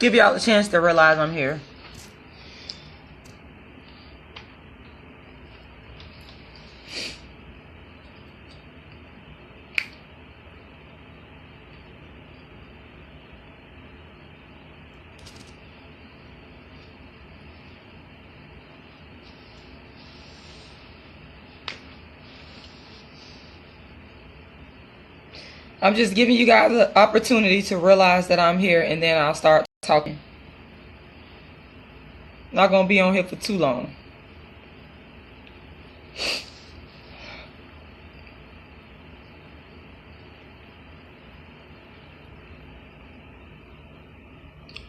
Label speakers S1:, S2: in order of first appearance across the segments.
S1: Give y'all a chance to realize I'm here. I'm just giving you guys the opportunity to realize that I'm here, and then I'll start talking. Not gonna be on here for too long.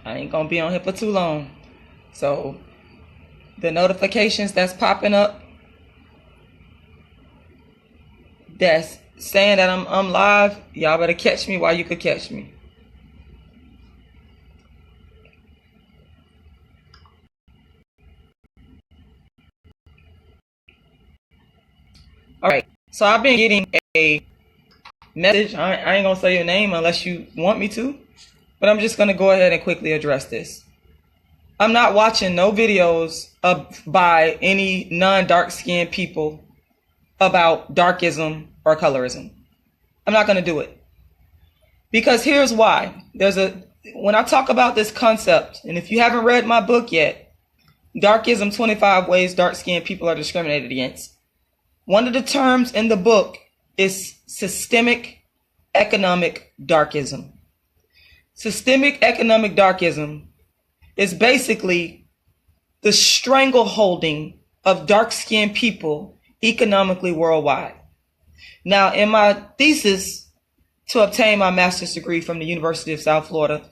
S1: I ain't gonna be on here for too long. So the notifications that's popping up, that's saying that I'm live, y'all better catch me while you could catch me. All right, so I've been getting a message. I ain't gonna say your name unless you want me to, but I'm just gonna go ahead and quickly address this. I'm not watching no videos by any non-dark skinned people about darkism or colorism. I'm not going to do it. Because here's why. When I talk about this concept, and if you haven't read my book yet, Darkism, 25 Ways Dark-Skinned People Are Discriminated Against, one of the terms in the book is systemic economic darkism. Systemic economic darkism is basically the strangleholding of dark-skinned people economically worldwide. Now, in my thesis to obtain my master's degree from the University of South Florida,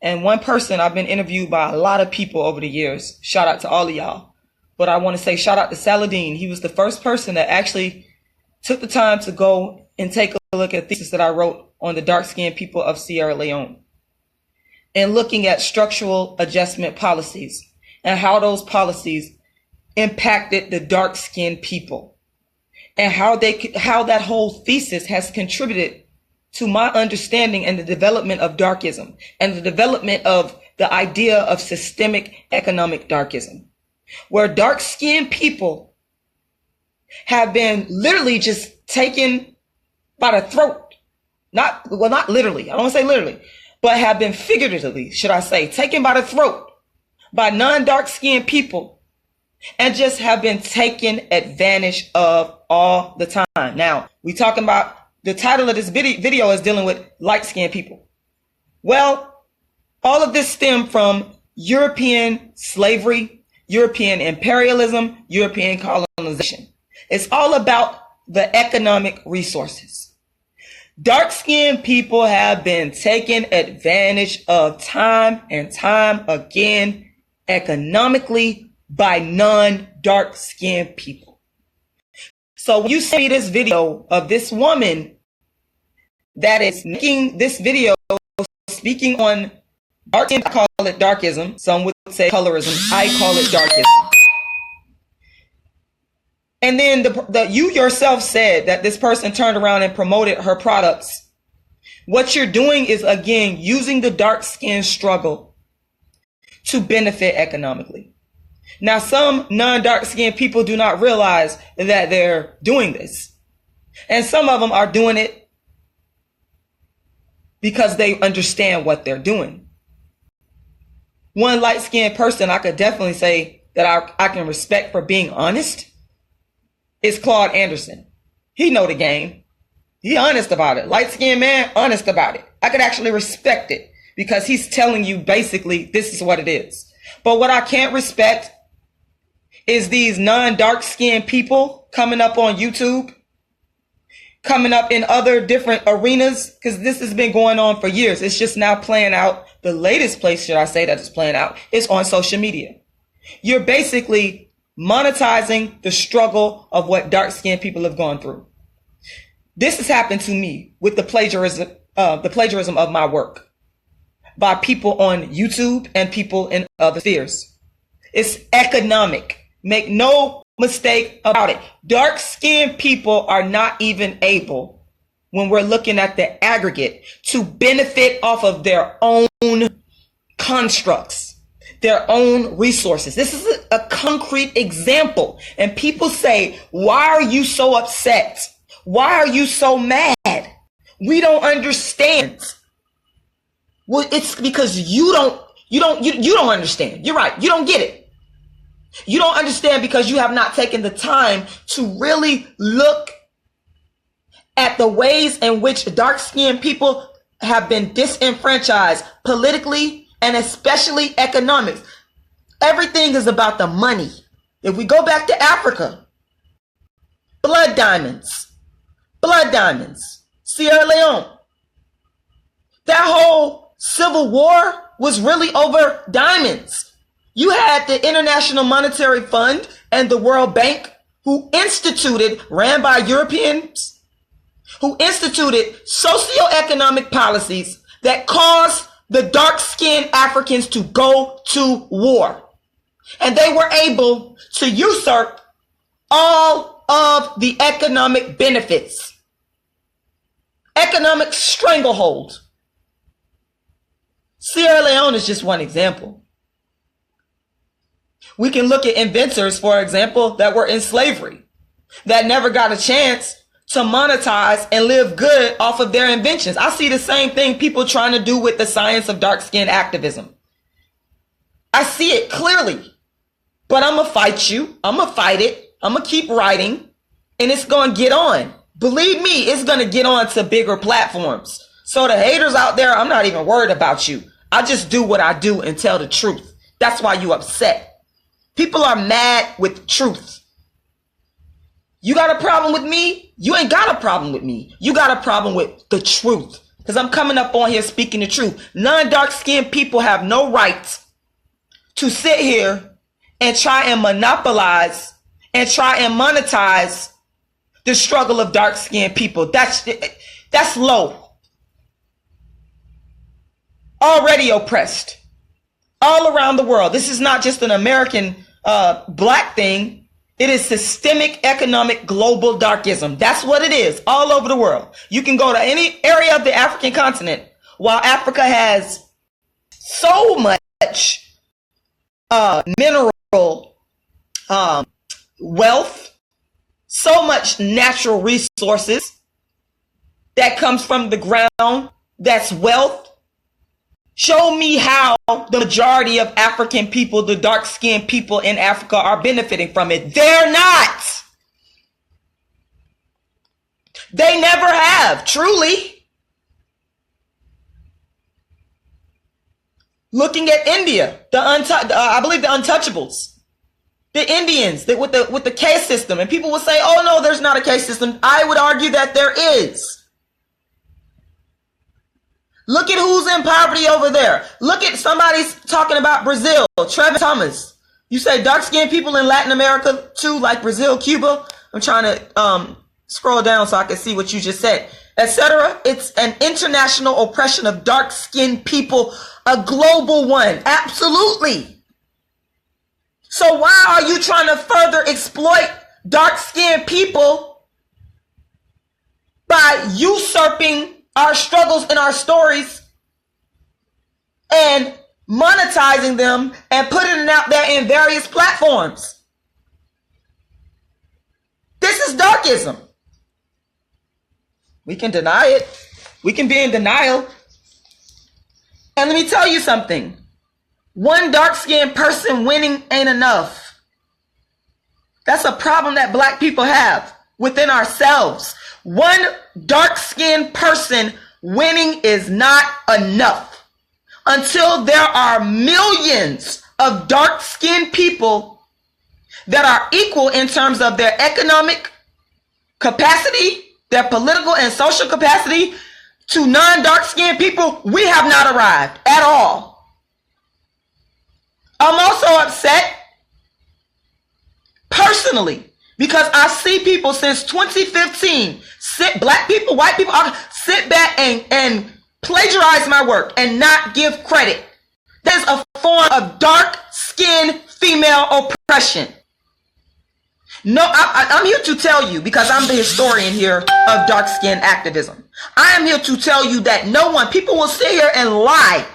S1: and one person, I've been interviewed by a lot of people over the years. Shout out to all of y'all. But I want to say shout out to Saladin. He was the first person that actually took the time to go and take a look at a thesis that I wrote on the dark-skinned people of Sierra Leone, and looking at structural adjustment policies and how those policies impacted the dark-skinned people, and how that whole thesis has contributed to my understanding and the development of darkism and the development of the idea of systemic economic darkism, where dark-skinned people have been literally just taken by the throat. Not literally, I don't want to say literally, but have been figuratively, should I say, taken by the throat by non-dark skinned people, and just have been taken advantage of all the time. Now, we talking about, the title of this video is dealing with light skinned people. Well, all of this stemmed from European slavery, European imperialism, European colonization. It's all about the economic resources. Dark-skinned people have been taken advantage of time and time again economically by non-dark-skinned people. So when you see this video of this woman that is making this video speaking on darkism, I call it darkism. Some would say colorism. I call it darkism. And then you yourself said that this person turned around and promoted her products. What you're doing is, again, using the dark skin struggle to benefit economically. Now, some non-dark skinned people do not realize that they're doing this. And some of them are doing it because they understand what they're doing. One light skinned person I could definitely say that I can respect for being honest is Claude Anderson. He know the game. He honest about it. Light-skinned man, honest about it. I could actually respect it because he's telling you basically this is what it is. But what I can't respect is these non-dark skinned people coming up on YouTube, coming up in other different arenas, because this has been going on for years. It's just now playing out. The latest place, should I say, that it's playing out is on social media. You're basically monetizing the struggle of what dark-skinned people have gone through. This has happened to me with the plagiarism of my work by people on YouTube and people in other spheres. It's economic. Make no mistake about it. Dark-skinned people are not even able, when we're looking at the aggregate, to benefit off of their own constructs, their own resources. This is a concrete example. And people say, why are you so upset? Why are you so mad? We don't understand. Well, it's because you don't understand. You're right. You don't get it. You don't understand because you have not taken the time to really look at the ways in which dark-skinned people have been disenfranchised politically and especially economics. Everything is about the money. If we go back to Africa, blood diamonds, Sierra Leone. That whole civil war was really over diamonds. You had the International Monetary Fund and the World Bank who instituted, ran by Europeans, who instituted socioeconomic policies that caused the dark-skinned Africans to go to war. And they were able to usurp all of the economic benefits. Economic stranglehold. Sierra Leone is just one example. We can look at inventors, for example, that were in slavery, that never got a chance to monetize and live good off of their inventions. I see the same thing people trying to do with the science of dark-skin activism. I see it clearly, but I'm going to fight you. I'm going to fight it. I'm going to keep writing, and it's going to get on. Believe me, it's going to get on to bigger platforms. So the haters out there, I'm not even worried about you. I just do what I do and tell the truth. That's why you upset. People are mad with truth. You got a problem with me? You ain't got a problem with me. You got a problem with the truth. Because I'm coming up on here speaking the truth. Non-dark-skinned people have no right to sit here and try and monopolize and try and monetize the struggle of dark-skinned people. That's low. Already oppressed. All around the world. This is not just an American black thing. It is systemic economic global darkism. That's what it is all over the world. You can go to any area of the African continent. While Africa has so much mineral wealth, so much natural resources that comes from the ground, that's wealth. Show me how the majority of African people, the dark-skinned people in Africa, are benefiting from it. They're not. They never have, truly. Looking at India, I believe the untouchables, the Indians with the caste system, and people will say, "Oh no, there's not a caste system." I would argue that there is. Look at who's in poverty over there. Look at somebody's talking about Brazil, Trevor Thomas. You say dark-skinned people in Latin America too, like Brazil, Cuba. I'm trying to scroll down so I can see what you just said, etc. It's an international oppression of dark-skinned people, a global one. Absolutely. So why are you trying to further exploit dark-skinned people by usurping our struggles and our stories and monetizing them and putting it out there in various platforms? This is darkism. We can deny it. We can be in denial. And let me tell you something. One dark-skinned person winning ain't enough. That's a problem that black people have within ourselves. One dark-skinned person winning is not enough until there are millions of dark-skinned people that are equal in terms of their economic capacity, their political and social capacity to non-dark-skinned people. We have not arrived at all. I'm also upset personally because I see people since 2015, black people, white people, sit back and plagiarize my work and not give credit. There's a form of dark-skinned female oppression. No, I'm here to tell you, because I'm the historian here of dark-skinned activism. I am here to tell you that no one, people will sit here and lie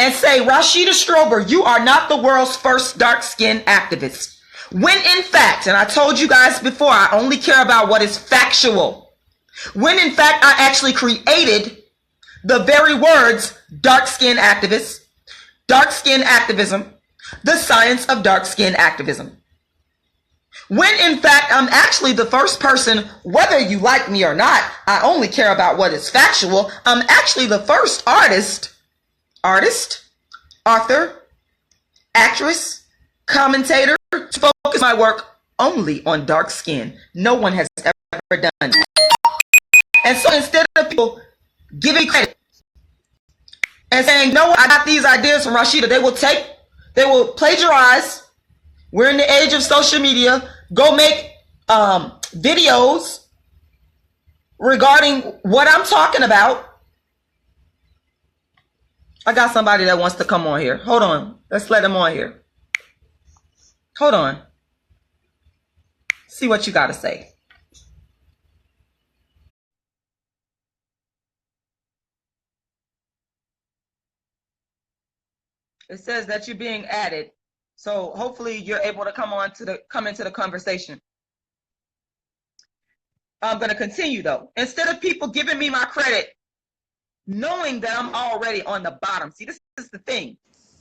S1: and say, Rashida Strober, you are not the world's first dark-skinned activist. When in fact, and I told you guys before, I only care about what is factual. When in fact, I actually created the very words dark-skinned activists, dark-skinned activism, the science of dark-skinned activism. When in fact, I'm actually the first person, whether you like me or not, I only care about what is factual. I'm actually the first artist, author, actress, commentator to focus my work only on dark skin. No one has ever done that. And so instead of people giving credit and saying, no, I got these ideas from Rashida, they will plagiarize. We're in the age of social media. Go make videos regarding what I'm talking about. I got somebody that wants to come on here. Hold on. Let's let them on here. Hold on. See what you got to say. It says that you're being added. So hopefully you're able to come into the conversation. I'm going to continue though. Instead of people giving me my credit, knowing that I'm already on the bottom. See, this is the thing.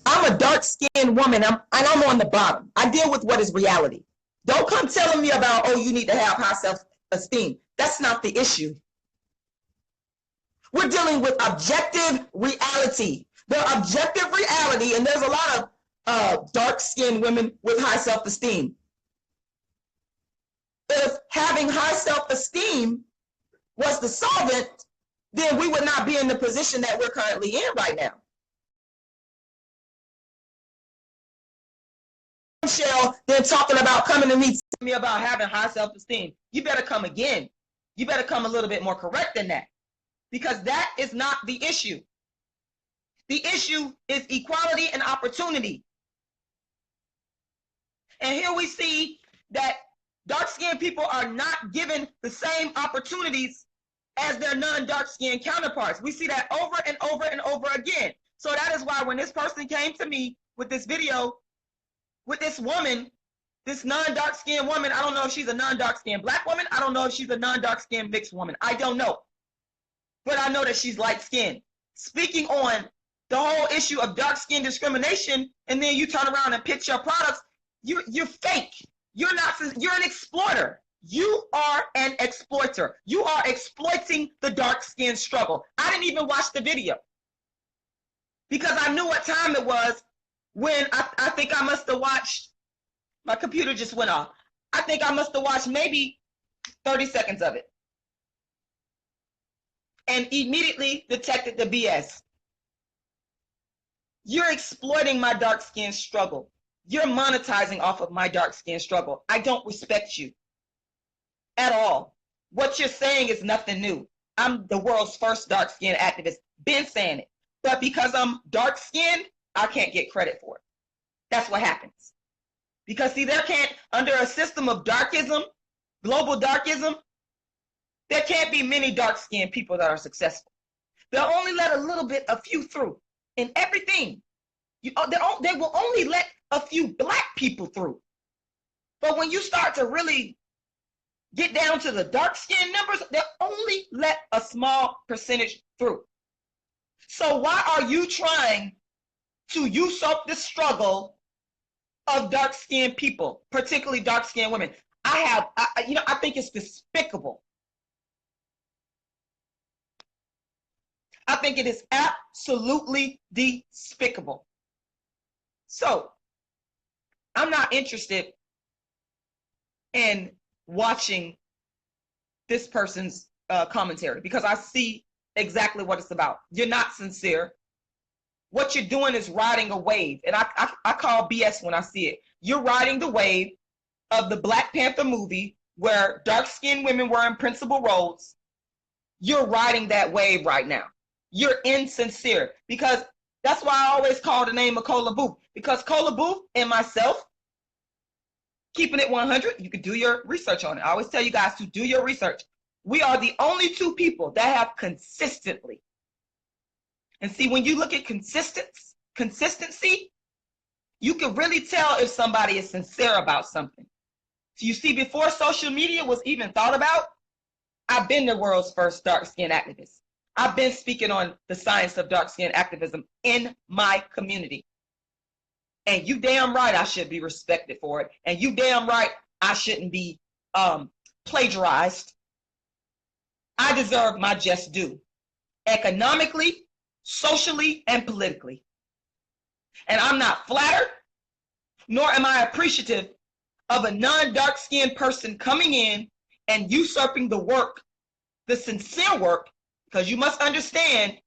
S1: I'm a dark-skinned woman, and I'm on the bottom. I deal with what is reality. Don't come telling me about, oh, you need to have high self-esteem. That's not the issue. We're dealing with objective reality. The objective reality, and there's a lot of dark-skinned women with high self-esteem. If having high self-esteem was the solvent, then we would not be in the position that we're currently in right now. Michelle, then talking about coming to me about having high self-esteem. You better come again. You better come a little bit more correct than that, because that is not the issue. The issue is equality and opportunity. And here we see that dark-skinned people are not given the same opportunities as their non-dark-skinned counterparts. We see that over and over and over again. So that is why when this person came to me with this video, with this woman, this non-dark-skinned woman, I don't know if she's a non-dark-skinned black woman. I don't know if she's a non-dark-skinned mixed woman. I don't know. But I know that she's light-skinned. Speaking on the whole issue of dark-skin discrimination, and then you turn around and pitch your products, you're fake. You're an exploiter. You are an exploiter. You are exploiting the dark-skin struggle. I didn't even watch the video because I knew what time it was when I think I must have watched, my computer just went off. I think I must have watched maybe 30 seconds of it and immediately detected the BS. You're exploiting my dark-skin struggle. You're monetizing off of my dark-skin struggle. I don't respect you at all. What you're saying is nothing new. I'm the world's first dark-skinned activist. Been saying it. But because I'm dark-skinned, I can't get credit for it. That's what happens. Because see, there can't, under a system of darkism, global darkism, there can't be many dark-skinned people that are successful. They'll only let a few through in everything. They will only let a few black people through. But when you start to really get down to the dark skin numbers, they'll only let a small percentage through. So why are you trying to usurp the struggle of dark skinned people, particularly dark skinned women? I think it's despicable. I think it is absolutely despicable. So I'm not interested in watching this person's commentary because I see exactly what it's about. You're not sincere. What you're doing is riding a wave, and I call BS when I see it. You're riding the wave of the Black Panther movie where dark-skinned women were in principal roles. You're riding that wave right now. You're insincere, because that's why I always call the name of Cola Booth, because Cola Booth and myself, keeping it 100, you can do your research on it. I always tell you guys to do your research. We are the only two people that have consistently, and see, when you look at consistency, consistency, you can really tell if somebody is sincere about something. So you see, before social media was even thought about, I've been the world's first dark-skinned activist. I've been speaking on the science of dark-skinned activism in my community. And you damn right I should be respected for it. And you damn right I shouldn't be plagiarized. I deserve my just due, economically, socially, and politically. And I'm not flattered, nor am I appreciative of a non-dark-skinned person coming in and usurping the work, the sincere work, because you must understand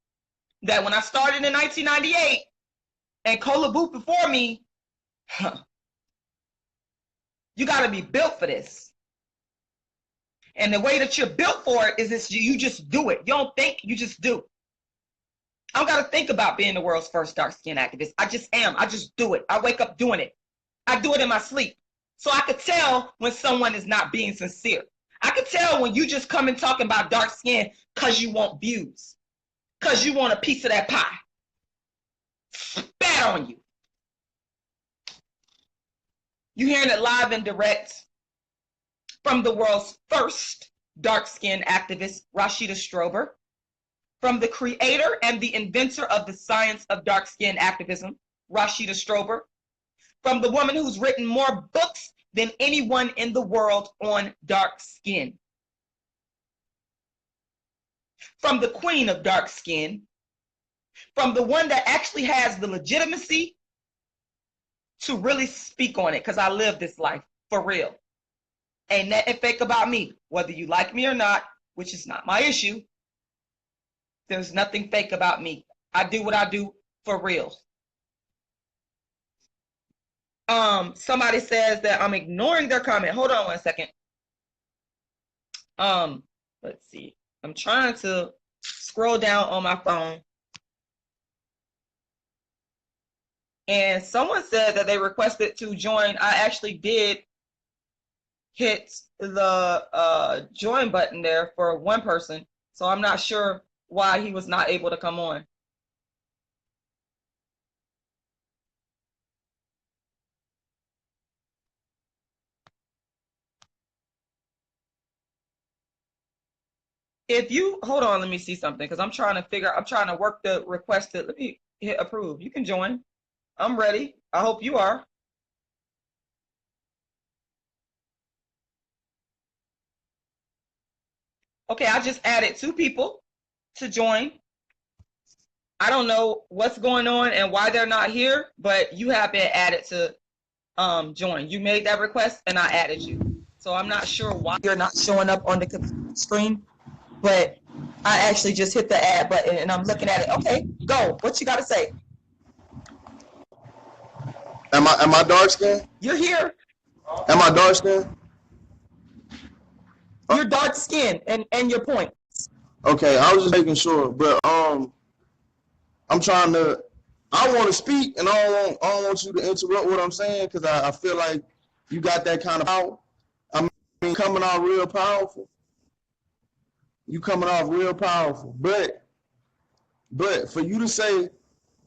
S1: that when I started in 1998 and Cola Booth before me, you got to be built for this. And the way that you're built for it is this: you just do it. You don't think, you just do. I don't got to think about being the world's first dark-skinned activist. I just am. I just do it. I wake up doing it. I do it in my sleep. So I could tell when someone is not being sincere. I could tell when you just come and talking about dark skin because you want views, because you want a piece of that pie. Spat on you. You hearing it live and direct from the world's first dark-skinned activist, Rashida Strober, from the creator and the inventor of the science of dark-skinned activism, Rashida Strober, from the woman who's written more books than anyone in the world on dark skin, from the queen of dark skin, from the one that actually has the legitimacy to really speak on it, because I live this life for real. Ain't nothing fake about me, whether you like me or not, which is not my issue. There's nothing fake about me. I do what I do for real. Somebody says that I'm ignoring their comment. Hold on one second. Let's see. I'm trying to scroll down on my phone. And someone said that they requested to join. I actually did hit the join button there for one person. So I'm not sure why he was not able to come on. If you hold on, let me see something, because I'm trying to work the requested. Let me hit approve. You can join. I'm ready. I hope you are. Okay, I just added 2 people to join. I don't know what's going on and why they're not here, but you have been added to join. You made that request and I added you. So I'm not sure why you're not showing up on the screen, but I actually just hit the add button and I'm looking at it. Okay, go. What you got to say?
S2: Am I dark skinned?
S1: You're here.
S2: Am I dark skinned?
S1: You're dark skinned and your point.
S2: Okay, I was just making sure, but I'm trying to. I want to speak, and I don't want you to interrupt what I'm saying, because I feel like you got that kind of power. I mean, coming off real powerful. You coming off real powerful, but for you to say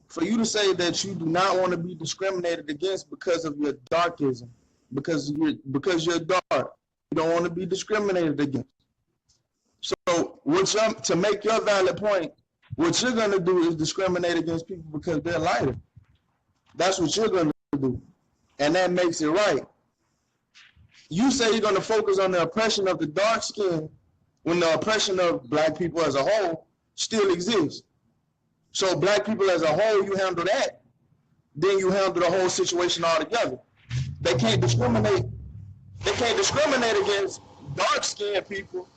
S2: that you do not want to be discriminated against because of your darkism, because you're dark, you don't want to be discriminated against. So to make your valid point, what you're gonna do is discriminate against people because they're lighter. That's what you're gonna do, and that makes it right. You say you're gonna focus on the oppression of the dark skin when the oppression of black people as a whole still exists. So black people as a whole, you handle that, then you handle the whole situation altogether. They can't discriminate against dark-skinned people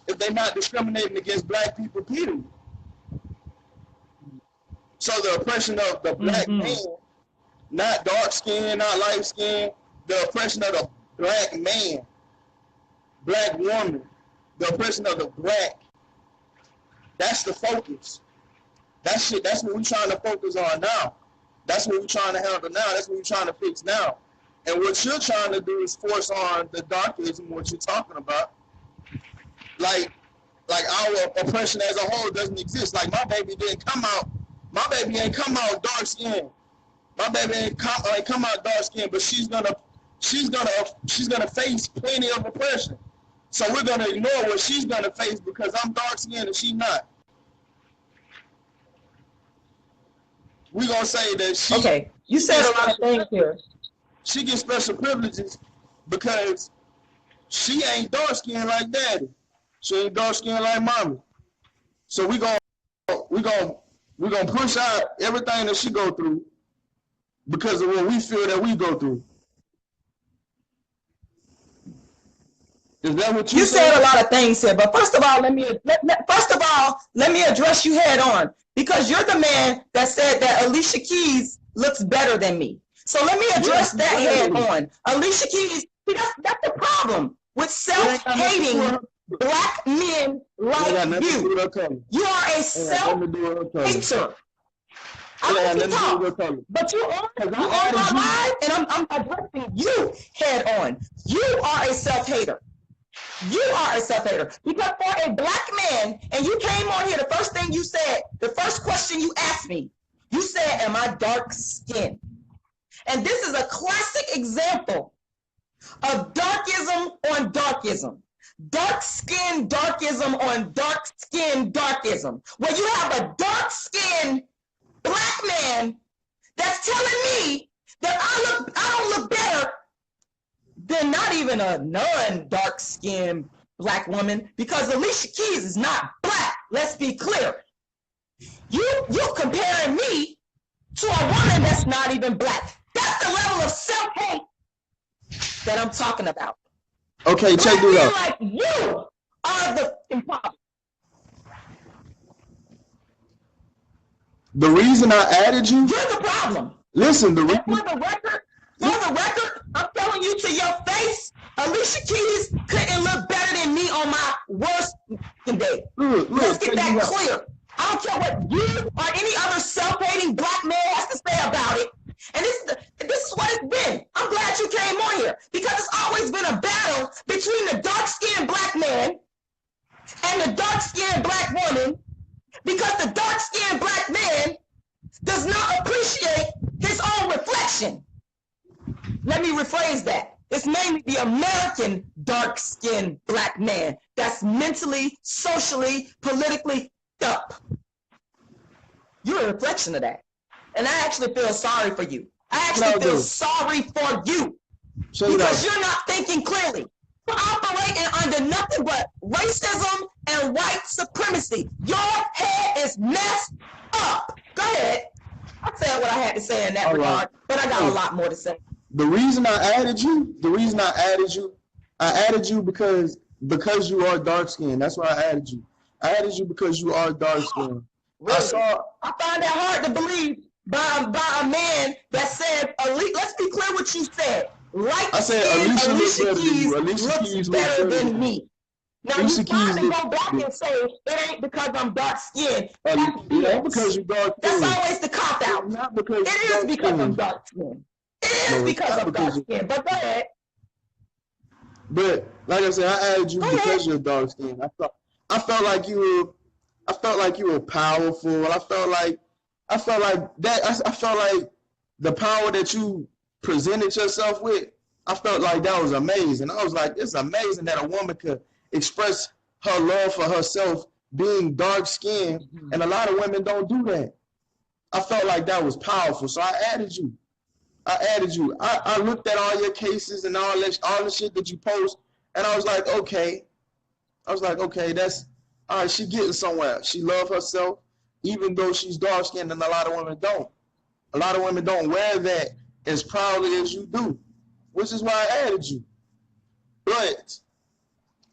S2: if they're not discriminating against black people, period. So the oppression of the black man, not dark skin, not light skin, the oppression of the black man, black woman, the oppression of the black, that's the focus. That's what we're trying to focus on now. That's what we're trying to handle now. That's what we're trying to fix now. And what you're trying to do is force on the darkism, what you're talking about. Like our oppression as a whole doesn't exist. Like my baby didn't come out My baby ain't come out dark skinned. My baby ain't come out dark skinned, but she's gonna face plenty of oppression. So we're gonna ignore what she's gonna face because I'm dark skinned and she's not. We're gonna say that she.
S1: Okay, you said a lot of things here.
S2: She gets special privileges because she ain't dark skinned like daddy. She ain't dark skinned like mommy. So we gonna push out everything that she go through because of what we feel that we go through. Is that what
S1: you said? A lot of things here, but first of all, let me address you head on, because you're the man that said that Alicia Keys looks better than me. So let me address that head on. Alicia Keys, that's the problem with self-hating black men like you. You are a self-hater. I let you talk, but you on my live, and I'm addressing you head on. You are a self-hater. You are a self-hater. Because for a black man, and you came on here, the first thing you said, the first question you asked me, you said, am I dark-skinned? And this is a classic example of darkism on darkism. Dark-skinned darkism on dark-skinned darkism. Where you have a dark-skinned black man that's telling me that I don't look better than not even a non-dark-skinned black woman, because Alicia Keys is not black. Let's be clear. You're comparing me to a woman that's not even black. That's the level of self-hate that I'm talking about.
S2: Okay, check this out.
S1: Like you are the problem.
S2: The reason I added you.
S1: You're the problem.
S2: Listen,
S1: for the record, I'm telling you to your face, Alicia Keys couldn't look better than me on my worst day. Let's get that clear. I don't care what you or any other self-hating black man has to say about it. And this is what it's been. I'm glad you came on here, because it's always been a battle between the dark-skinned black man and the dark-skinned black woman, because the dark-skinned black man does not appreciate his own reflection. Let me rephrase that. It's mainly the American dark-skinned black man that's mentally, socially, politically up. You're a reflection of that. And I actually feel sorry for you. I actually feel sorry for you. Because you're not thinking clearly. You're operating under nothing but racism and white supremacy. Your head is messed up. Go ahead. I said what I had to say in that regard, but I got a lot more to say.
S2: The reason I added you because you are dark skinned. That's why I added you. I added you because you are dark skinned.
S1: Really? I find that hard to believe by a man that said, let's be clear what you said. Like I said, Alicia Keys looks better than me. Now you trying to go back and say it ain't because I'm dark skinned.
S2: Because you're dark skinned.
S1: That's always the cop out. It is because I'm dark skinned. It is because I'm dark skinned. But go ahead.
S2: But like I said, I added you because you're dark skinned. I felt like you were powerful. I felt like the power that you presented yourself with, I felt like that was amazing. I was like, it's amazing that a woman could express her love for herself being dark skinned, and a lot of women don't do that. I felt like that was powerful, so I added you. I looked at all your cases and all the shit that you post, and I was like, okay, that's all right. She getting somewhere. She love herself, even though she's dark skinned, and a lot of women don't. A lot of women don't wear that as proudly as you do, which is why I added you. But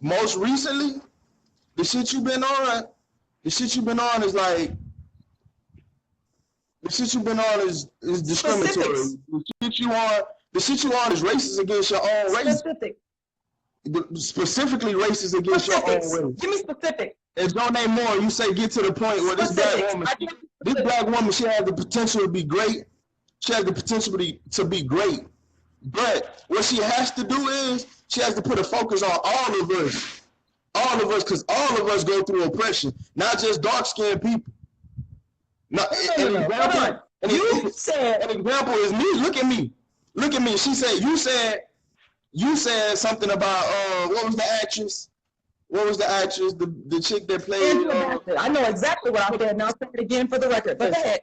S2: most recently, the shit you've been on is like, is discriminatory. The shit you on is racist against your own race. Specifically racist against your own race.
S1: Give me specifics.
S2: If don't name more, you say get to the point where this black woman, she has the potential to be great. She has the potential to be great. But what she has to do is she has to put a focus on all of us. All of us, because all of us go through oppression, not just dark-skinned people. No,
S3: No.
S2: an example.
S3: You said
S2: an example is me. Look at me. Look at me. She said you said something about what was the actress? What was the actress? The chick that played.
S3: Angela Bassett. I know exactly what I said. Now say it again for the record. But go ahead.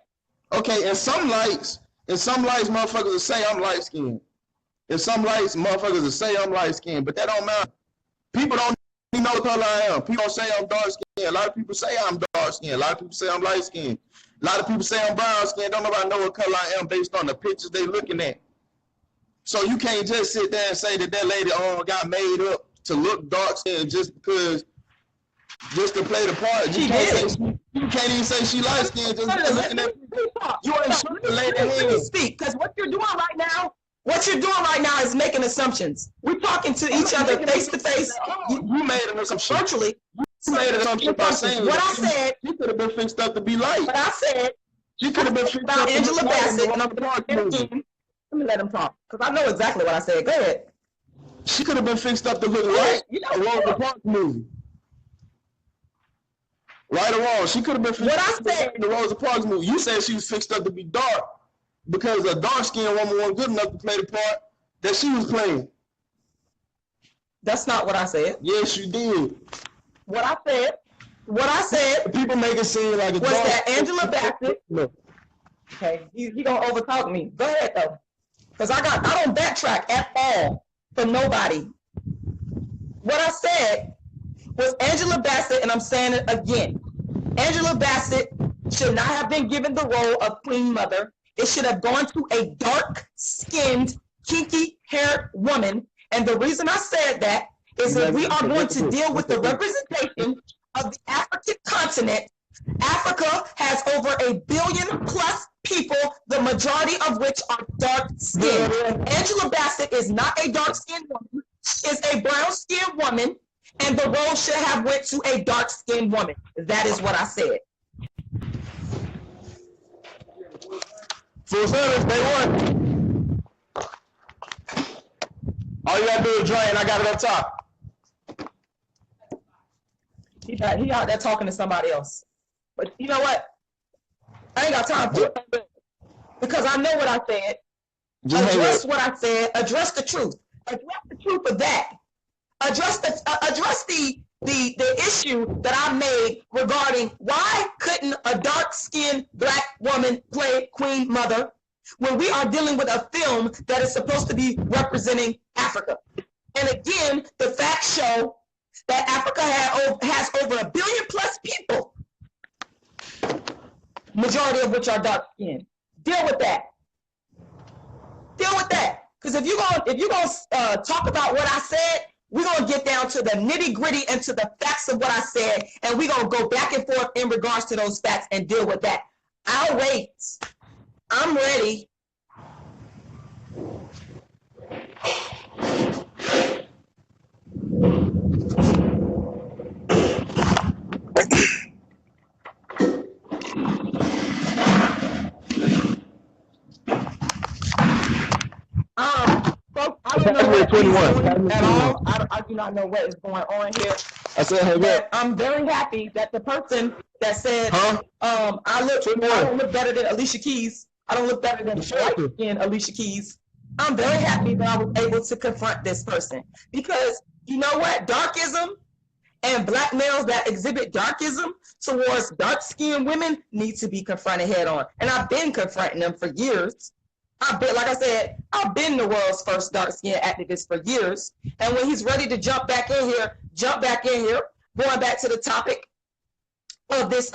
S2: Okay, in some lights, motherfuckers will say I'm light skinned. In some lights, motherfuckers will say I'm light skinned, but that don't matter. People don't even know what color I am. People don't say I'm dark skinned. A lot of people say I'm dark skinned. A lot of people say I'm light skinned. A lot of people say I'm brown skinned. Don't nobody know what color I am based on the pictures they looking at. So you can't just sit there and say that lady got made up to look dark skinned just to play the part. You can't even say she light skinned just because looking at you ain't sure the lady
S3: Let me speak, because what you're doing right now is making assumptions. We're talking to each other face to face.
S2: You made an assumption.
S3: Virtually.
S2: You made an assumption by saying
S3: what I said.
S2: She could have been fixed up to be light.
S3: What I said.
S2: She could have been fixed
S3: about
S2: up
S3: Angela Bassett. And I'm
S2: again.
S3: Let me let him talk, because I know exactly what I said. Go ahead.
S2: She could have been fixed up to look light.
S3: You know,
S2: Rosa Parks movie. Right or wrong, she could have been fixed up in the Rosa Parks movie. You said she was fixed up to be dark because a dark-skinned woman wasn't good enough to play the part that she was playing.
S3: That's not what I said.
S2: Yes, you did.
S3: What I said.
S2: People make it seem like
S3: was that Angela Bassett. Okay, he gonna overtalk me. Go ahead though, because I don't backtrack at all for nobody. What I said was Angela Bassett, and I'm saying it again. Angela Bassett should not have been given the role of Queen Mother. It should have gone to a dark-skinned, kinky-haired woman. And the reason I said that is that we are going to deal with the representation of the African continent. Africa has over 1 billion plus people, the majority of which are dark-skinned. Angela Bassett is not a dark-skinned woman. She is a brown-skinned woman. And the role should have went to a dark-skinned woman. That is what I said.
S2: Full service, day one. All you gotta do is drain. I got it up top.
S3: He out there talking to somebody else. But you know what? I ain't got time for it. Because I know what I said. Address what I said. Address the truth. Address the truth of that. Address the issue that I made regarding why couldn't a dark-skinned black woman play Queen Mother when we are dealing with a film that is supposed to be representing Africa. And again, the facts show that Africa has over 1 billion plus people, majority of which are dark-skinned. Deal with that. Deal with that. Because if you're gonna talk about what I said, we're going to get down to the nitty-gritty and to the facts of what I said, and we're going to go back and forth in regards to those facts and deal with that. I'll wait. I'm ready. Folks, I don't know what is going at all. I do not know what is going on here.
S2: I said, hey,
S3: but I'm very happy that the person that said, I don't look better than Alicia Keys. I don't look better than light-skinned Alicia Keys. I'm very happy that I was able to confront this person. Because you know what? Darkism and black males that exhibit darkism towards dark-skinned women need to be confronted head on. And I've been confronting them for years. I've been the world's first dark-skinned activist for years. And when he's ready to jump back in here. Going back to the topic of this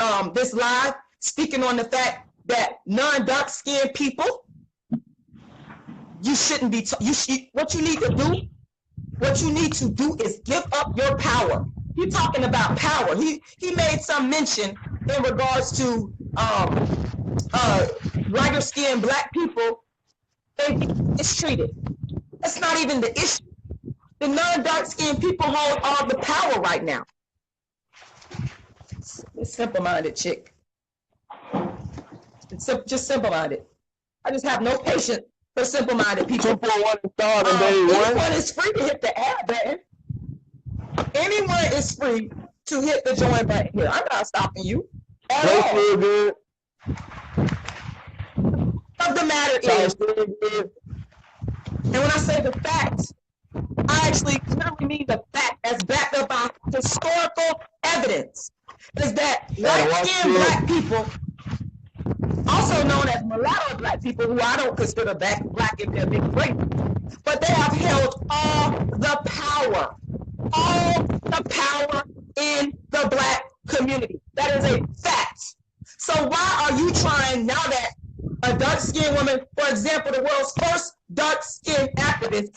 S3: live, speaking on the fact that non-dark-skinned people, you shouldn't be. What you need to do is give up your power. He's talking about power. He made some mention in regards to lighter-skinned black people. They be mistreated. That's not even the issue. The non-dark-skinned people hold all the power right now. It's simple-minded chick. It's just simple-minded. I just have no patience for simple-minded people. Anyone is free to hit the add button. Anyone is free to hit the join button here. I'm not stopping you at all. Of the matter is, and when I say the fact, I actually literally mean the fact as backed up by historical evidence, is that light-skinned black people, also known as mulatto black people, who I don't consider black if they're big race, but they have held all the power in the black community. That is a fact. So why are you trying, now that a dark-skinned woman, for example, the world's first dark-skinned activist,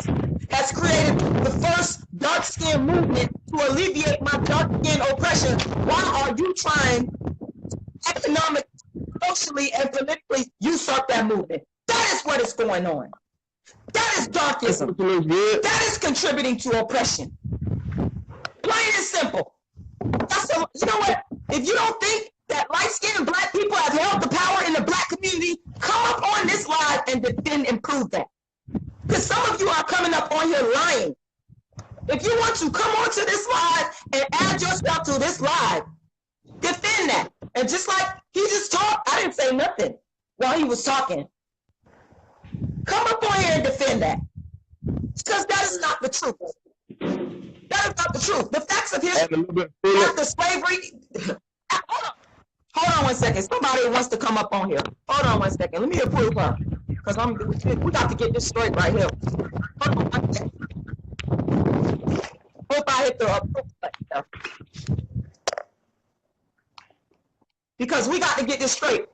S3: has created the first dark-skinned movement to alleviate my dark-skinned oppression, why are you trying economically, socially, and politically usurp that movement? That is what is going on. That is darkism. That is contributing to oppression. Plain and simple. You know what? If you don't think that light-skinned black people have held the power in the black community, come up on this live and defend and prove that. Because some of you are coming up on here lying. If you want to come onto this live and add yourself to this live, defend that. And just like he just talked, I didn't say nothing while he was talking. Come up on here and defend that. Because that is not the truth. That is not the truth. The facts of history after slavery. Hold on one second. Somebody wants to come up on here. Hold on one second. Let me approve her. Because we got to get this straight right here. Hold on one second. Hope I hit the approve button. Because we got to get this straight.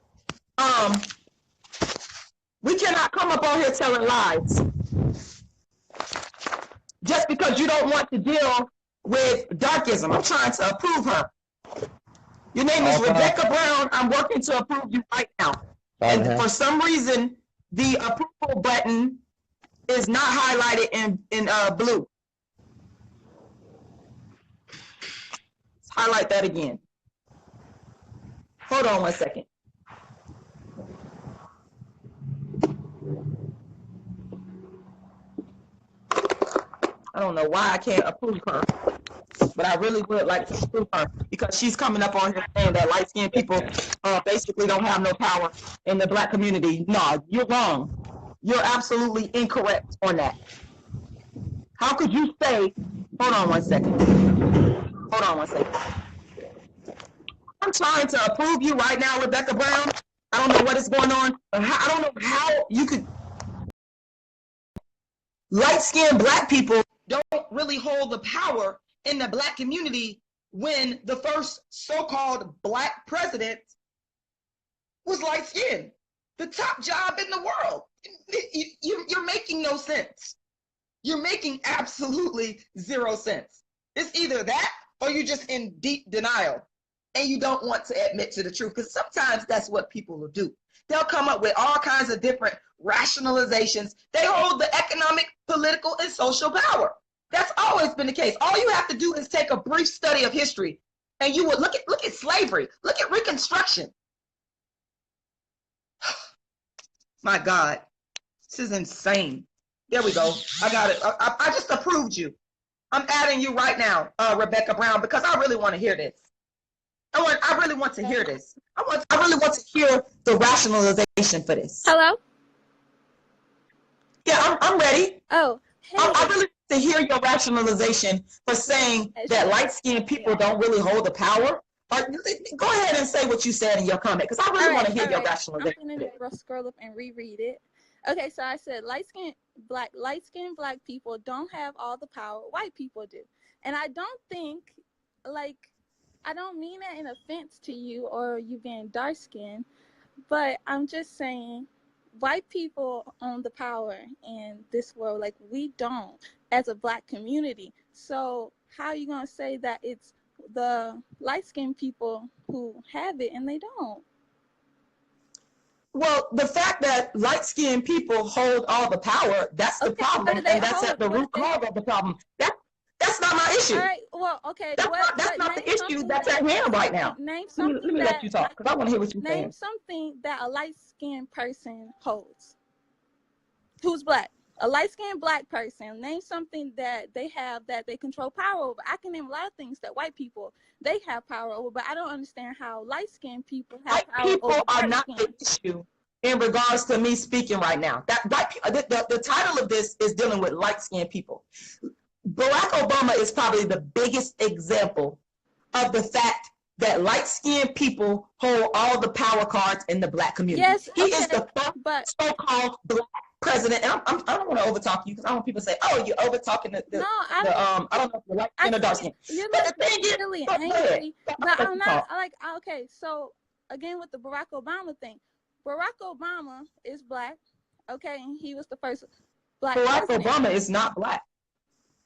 S3: We cannot come up on here telling lies. Just because you don't want to deal with darkism. I'm trying to approve her. Your name is Rebecca Brown. I'm working to approve you right now. And for some reason, the approval button is not highlighted in blue. Let's highlight that again. Hold on one second. I don't know why I can't approve her, but I really would like to approve her because she's coming up on here saying that light-skinned people basically don't have no power in the black community. No, you're wrong. You're absolutely incorrect on that. How could you say, hold on one second. Hold on one second. I'm trying to approve you right now, Rebecca Brown. I don't know what is going on. I don't know how you could. Light-skinned black people don't really hold the power in the black community when the first so-called black president was light-skinned. The top job in the world. You're making no sense. You're making absolutely zero sense. It's either that or you're just in deep denial and you don't want to admit to the truth, because sometimes that's what people will do. They'll come up with all kinds of different rationalizations. They hold the economic, political, and social power. That's always been the case. All you have to do is take a brief study of history, and you would look at slavery, look at Reconstruction. My God, this is insane. There we go. I got it. I just approved you. I'm adding you right now, Rebecca Brown, because I really want to hear this. I really want to hear this. I really want to hear the rationalization for this.
S4: Hello?
S3: Yeah, I'm ready.
S4: Oh, hey.
S3: I really want to hear your rationalization for saying that light-skinned people don't really hold the power. Go ahead and say what you said in your comment, because I really want to hear your rationalization.
S4: I'm going to scroll up and reread it. Okay, so I said light-skinned black people don't have all the power white people do. And I don't think, I don't mean that in offense to you or you being dark-skinned, but I'm just saying white people own the power in this world. We don't as a black community. So how are you going to say that it's the light-skinned people who have it and they don't?
S3: Well, the fact that light-skinned people hold all the power, that's the problem, and that's at the root cause of the problem. That's not my issue.
S4: All right, well, okay.
S3: That's not the issue that's at hand right now.
S4: Name something
S3: let me let you talk, because I want to hear what you're saying.
S4: Name something that a light-skinned person holds. Who's black? a light-skinned black person, name something that they have that they control power over. I can name a lot of things that white people, they have power over, but I don't understand how light-skinned people have
S3: White
S4: power
S3: people
S4: over
S3: are
S4: dark
S3: not
S4: skin.
S3: the issue in regards to me speaking right now. That the title of this is dealing with light-skinned people. Barack Obama is probably the biggest example of the fact that light-skinned people hold all the power cards in the black community.
S4: Yes,
S3: he
S4: okay,
S3: is the first so-called black president. And I don't want to overtalk you because I don't want people to say, "Oh, you're overtalking the
S4: no,
S3: I don't know if you're light skin or dark skin."
S4: You're
S3: But
S4: like
S3: the thing is,
S4: really
S3: go ahead.
S4: angry, but I'm not like, okay. So again, with the Barack Obama thing, Barack Obama is black, okay, and he was the first black
S3: Barack
S4: president.
S3: Obama is not black.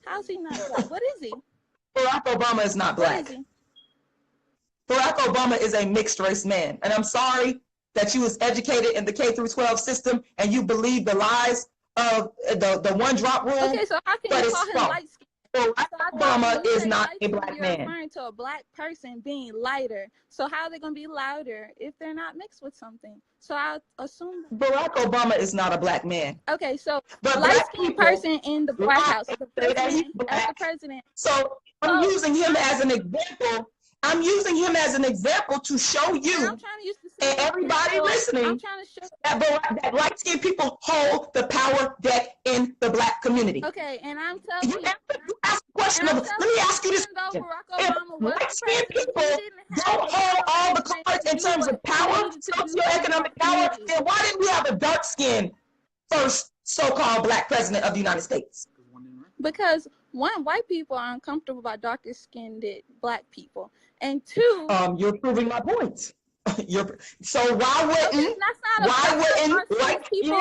S4: How's he not black? What is he?
S3: Barack Obama is not black.
S4: What is he?
S3: Barack Obama is a mixed race man. And I'm sorry that you was educated in the K through 12 system and you believe the lies of the one drop rule.
S4: Okay, so how can you call him light skin?
S3: Barack Obama is not a black man.
S4: You're referring to a black person being lighter. So how are they going to be louder if they're not mixed with something? So I assume
S3: Barack Obama is not a black man.
S4: Okay, so
S3: But
S4: light-skinned person in the White House, the president, as the president.
S3: So I'm using him as an example. I'm using him as an example to show you and everybody listening that light-skinned people hold the power deck in the black community.
S4: Okay, and I'm telling you,
S3: you ask a question. Let me ask you this question. If light-skinned people don't hold all the cards in terms of power, socioeconomic power, then why didn't we have a dark-skinned first so-called black president of the United States?
S4: Because one, white people are uncomfortable by darker skinned black people, and two,
S3: you're proving my point. So why wouldn't white people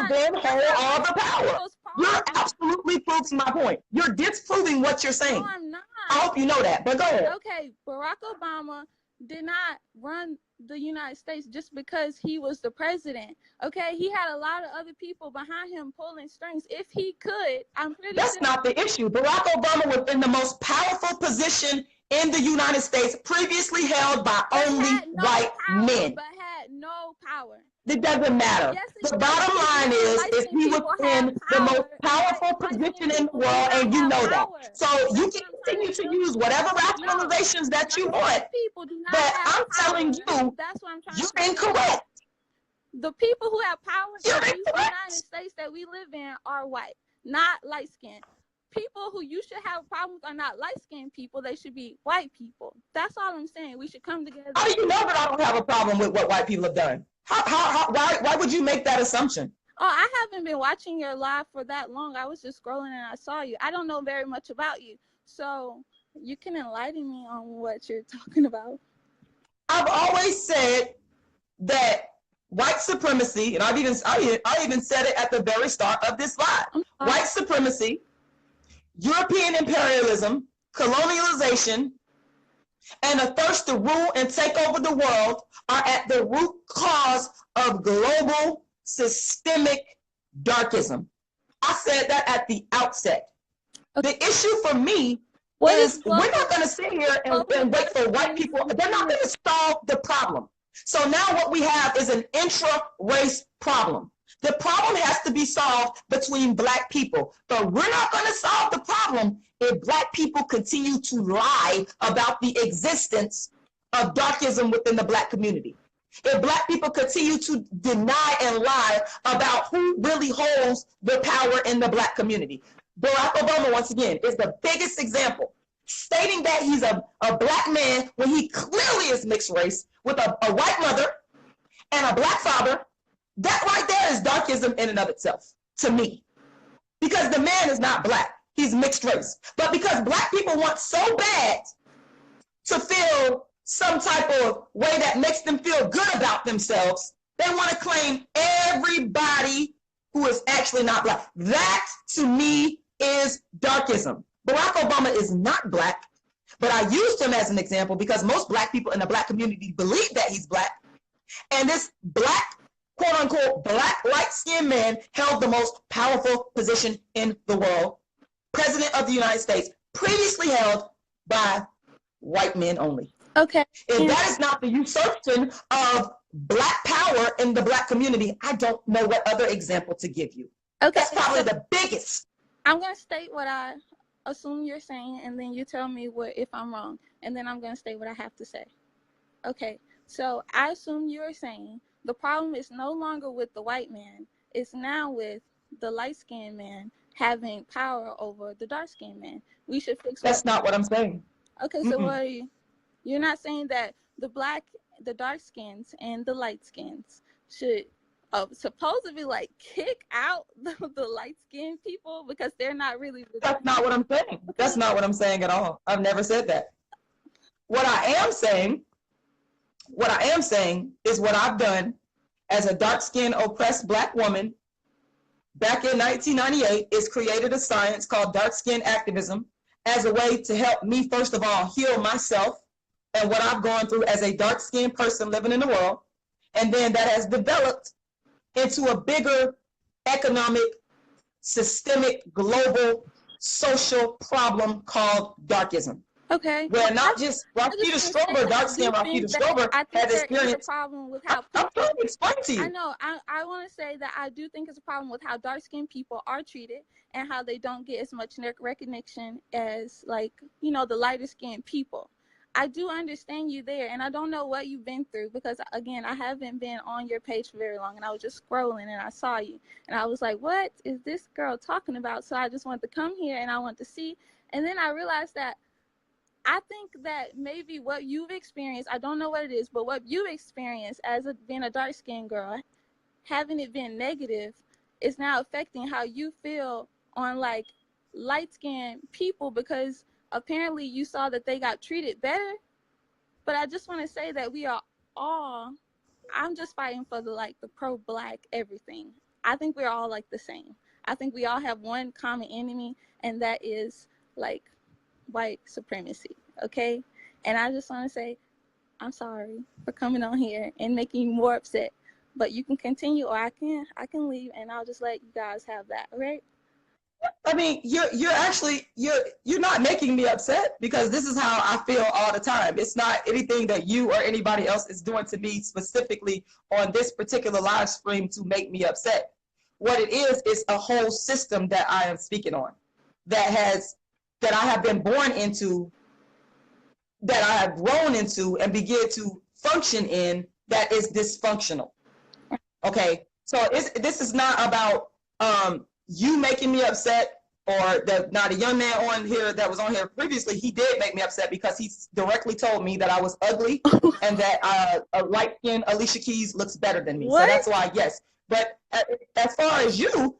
S3: then hold all the power? You're absolutely proving my point. You're disproving what you're saying.
S4: No, I'm not.
S3: I hope you know that, but go ahead.
S4: Okay, Barack Obama did not run the United States just because he was the president. Okay, he had a lot of other people behind him pulling strings. If he could, I'm pretty sure.
S3: That's not the issue. Barack Obama was in the most powerful position in the United States, previously held by only white men.
S4: But had no power.
S3: It doesn't matter.
S4: Yes,
S3: the bottom line is he was in the most powerful position in the world, and you know that. So you can continue to use whatever rationalizations that you want, but I'm telling you, you're incorrect.
S4: The people who have power in the United States that we live in are white, not light-skinned. People who you should have problems are not light-skinned people. They should be white people. That's all I'm saying. We should come together.
S3: How do you know that I don't have a problem with what white people have done? Why would you make that assumption?
S4: Oh, I haven't been watching your live for that long. I was just scrolling and I saw you. I don't know very much about you. So you can enlighten me on what you're talking about.
S3: I've always said that white supremacy, and I even said it at the very start of this live. White supremacy, European imperialism, colonialization, and a thirst to rule and take over the world are at the root cause of global systemic darkism. I said that at the outset. The issue for me is we're not going to sit here and wait for white people. They're not going to solve the problem. So now what we have is an intra-race problem. The problem has to be solved between black people, but we're not going to solve the problem if black people continue to lie about the existence of darkism within the black community. If black people continue to deny and lie about who really holds the power in the black community. Barack Obama, once again, is the biggest example, stating that he's a black man when he clearly is mixed race with a white mother and a black father. That right there is darkism in and of itself, to me. Because the man is not black, he's mixed race. But because black people want so bad to feel some type of way that makes them feel good about themselves, they want to claim everybody who is actually not black. That, to me, is darkism. Barack Obama is not black, but I used him as an example because most black people in the black community believe that he's black. And this black, quote unquote, black light-skinned man held the most powerful position in the world, president of the United States, previously held by white men only.
S4: Okay.
S3: If that is not the usurpation of black power in the black community, I don't know what other example to give you.
S4: Okay,
S3: That's probably
S4: so
S3: the biggest.
S4: I'm gonna state what I assume you're saying, and then you tell me if I'm wrong, and then I'm gonna state what I have to say. Okay, so I assume you are saying the problem is no longer with the white man; it's now with the light-skinned man having power over the dark-skinned man. We should fix.
S3: That's not what I'm saying.
S4: Okay, so what are you? You're not saying that the dark skins and the light skins should supposedly like kick out the light skinned people because they're not really.
S3: That's not what I'm saying. That's not what I'm saying at all. I've never said that. What I am saying is what I've done as a dark-skinned, oppressed Black woman back in 1998 is created a science called dark skin activism as a way to help me, first of all, heal myself and what I've gone through as a dark-skinned person living in the world. And then that has developed into a bigger economic, systemic, global, social problem called darkism.
S4: Okay.
S3: Where not just Marie Strober, dark-skinned Marie Strober, has experienced.
S4: A problem with how
S3: I'm trying to explain to you.
S4: I know. I want to say that I do think it's a problem with how dark-skinned people are treated and how they don't get as much recognition as, like, you know, the lighter-skinned people. I do understand you there, and I don't know what you've been through because, again, I haven't been on your page for very long, and I was just scrolling, and I saw you, and I was like, what is this girl talking about? So I just wanted to come here, and I want to see, and then I realized that I think that maybe what you've experienced, I don't know what it is, but what you experienced as being a dark-skinned girl, having it been negative, is now affecting how you feel on, like, light-skinned people because apparently you saw that they got treated better. But I just want to say that we are all, I'm just fighting for the pro-Black everything. I think we're all like the same. I think we all have one common enemy, and that is like white supremacy, okay? And I just want to say, I'm sorry for coming on here and making you more upset, but you can continue, or I can leave, and I'll just let you guys have that, all right?
S3: I mean, you're not making me upset because this is how I feel all the time. It's not anything that you or anybody else is doing to me specifically on this particular live stream to make me upset. What it is a whole system that I am speaking on that I have been born into, that I have grown into and begin to function in, that is dysfunctional. Okay, so this is not about you making me upset, or not a young man on here that was on here previously, he did make me upset because he directly told me that I was ugly and that a light-skinned Alicia Keys looks better than me. What? So that's why, yes. But as far as you,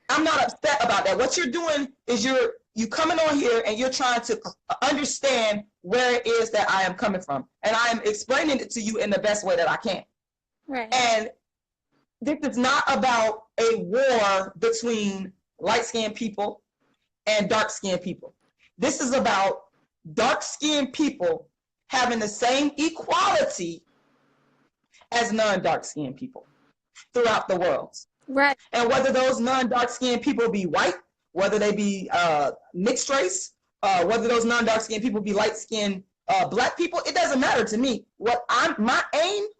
S3: I'm not upset about that. What you're doing is you coming on here and you're trying to understand where it is that I am coming from. And I am explaining it to you in the best way that I can.
S4: Right.
S3: And this is not about a war between light-skinned people and dark-skinned people. This is about dark-skinned people having the same equality as non-dark-skinned people throughout the world.
S4: Right.
S3: And whether those non-dark-skinned people be white, whether they be mixed race, whether those non-dark-skinned people be light-skinned Black people, it doesn't matter to me. My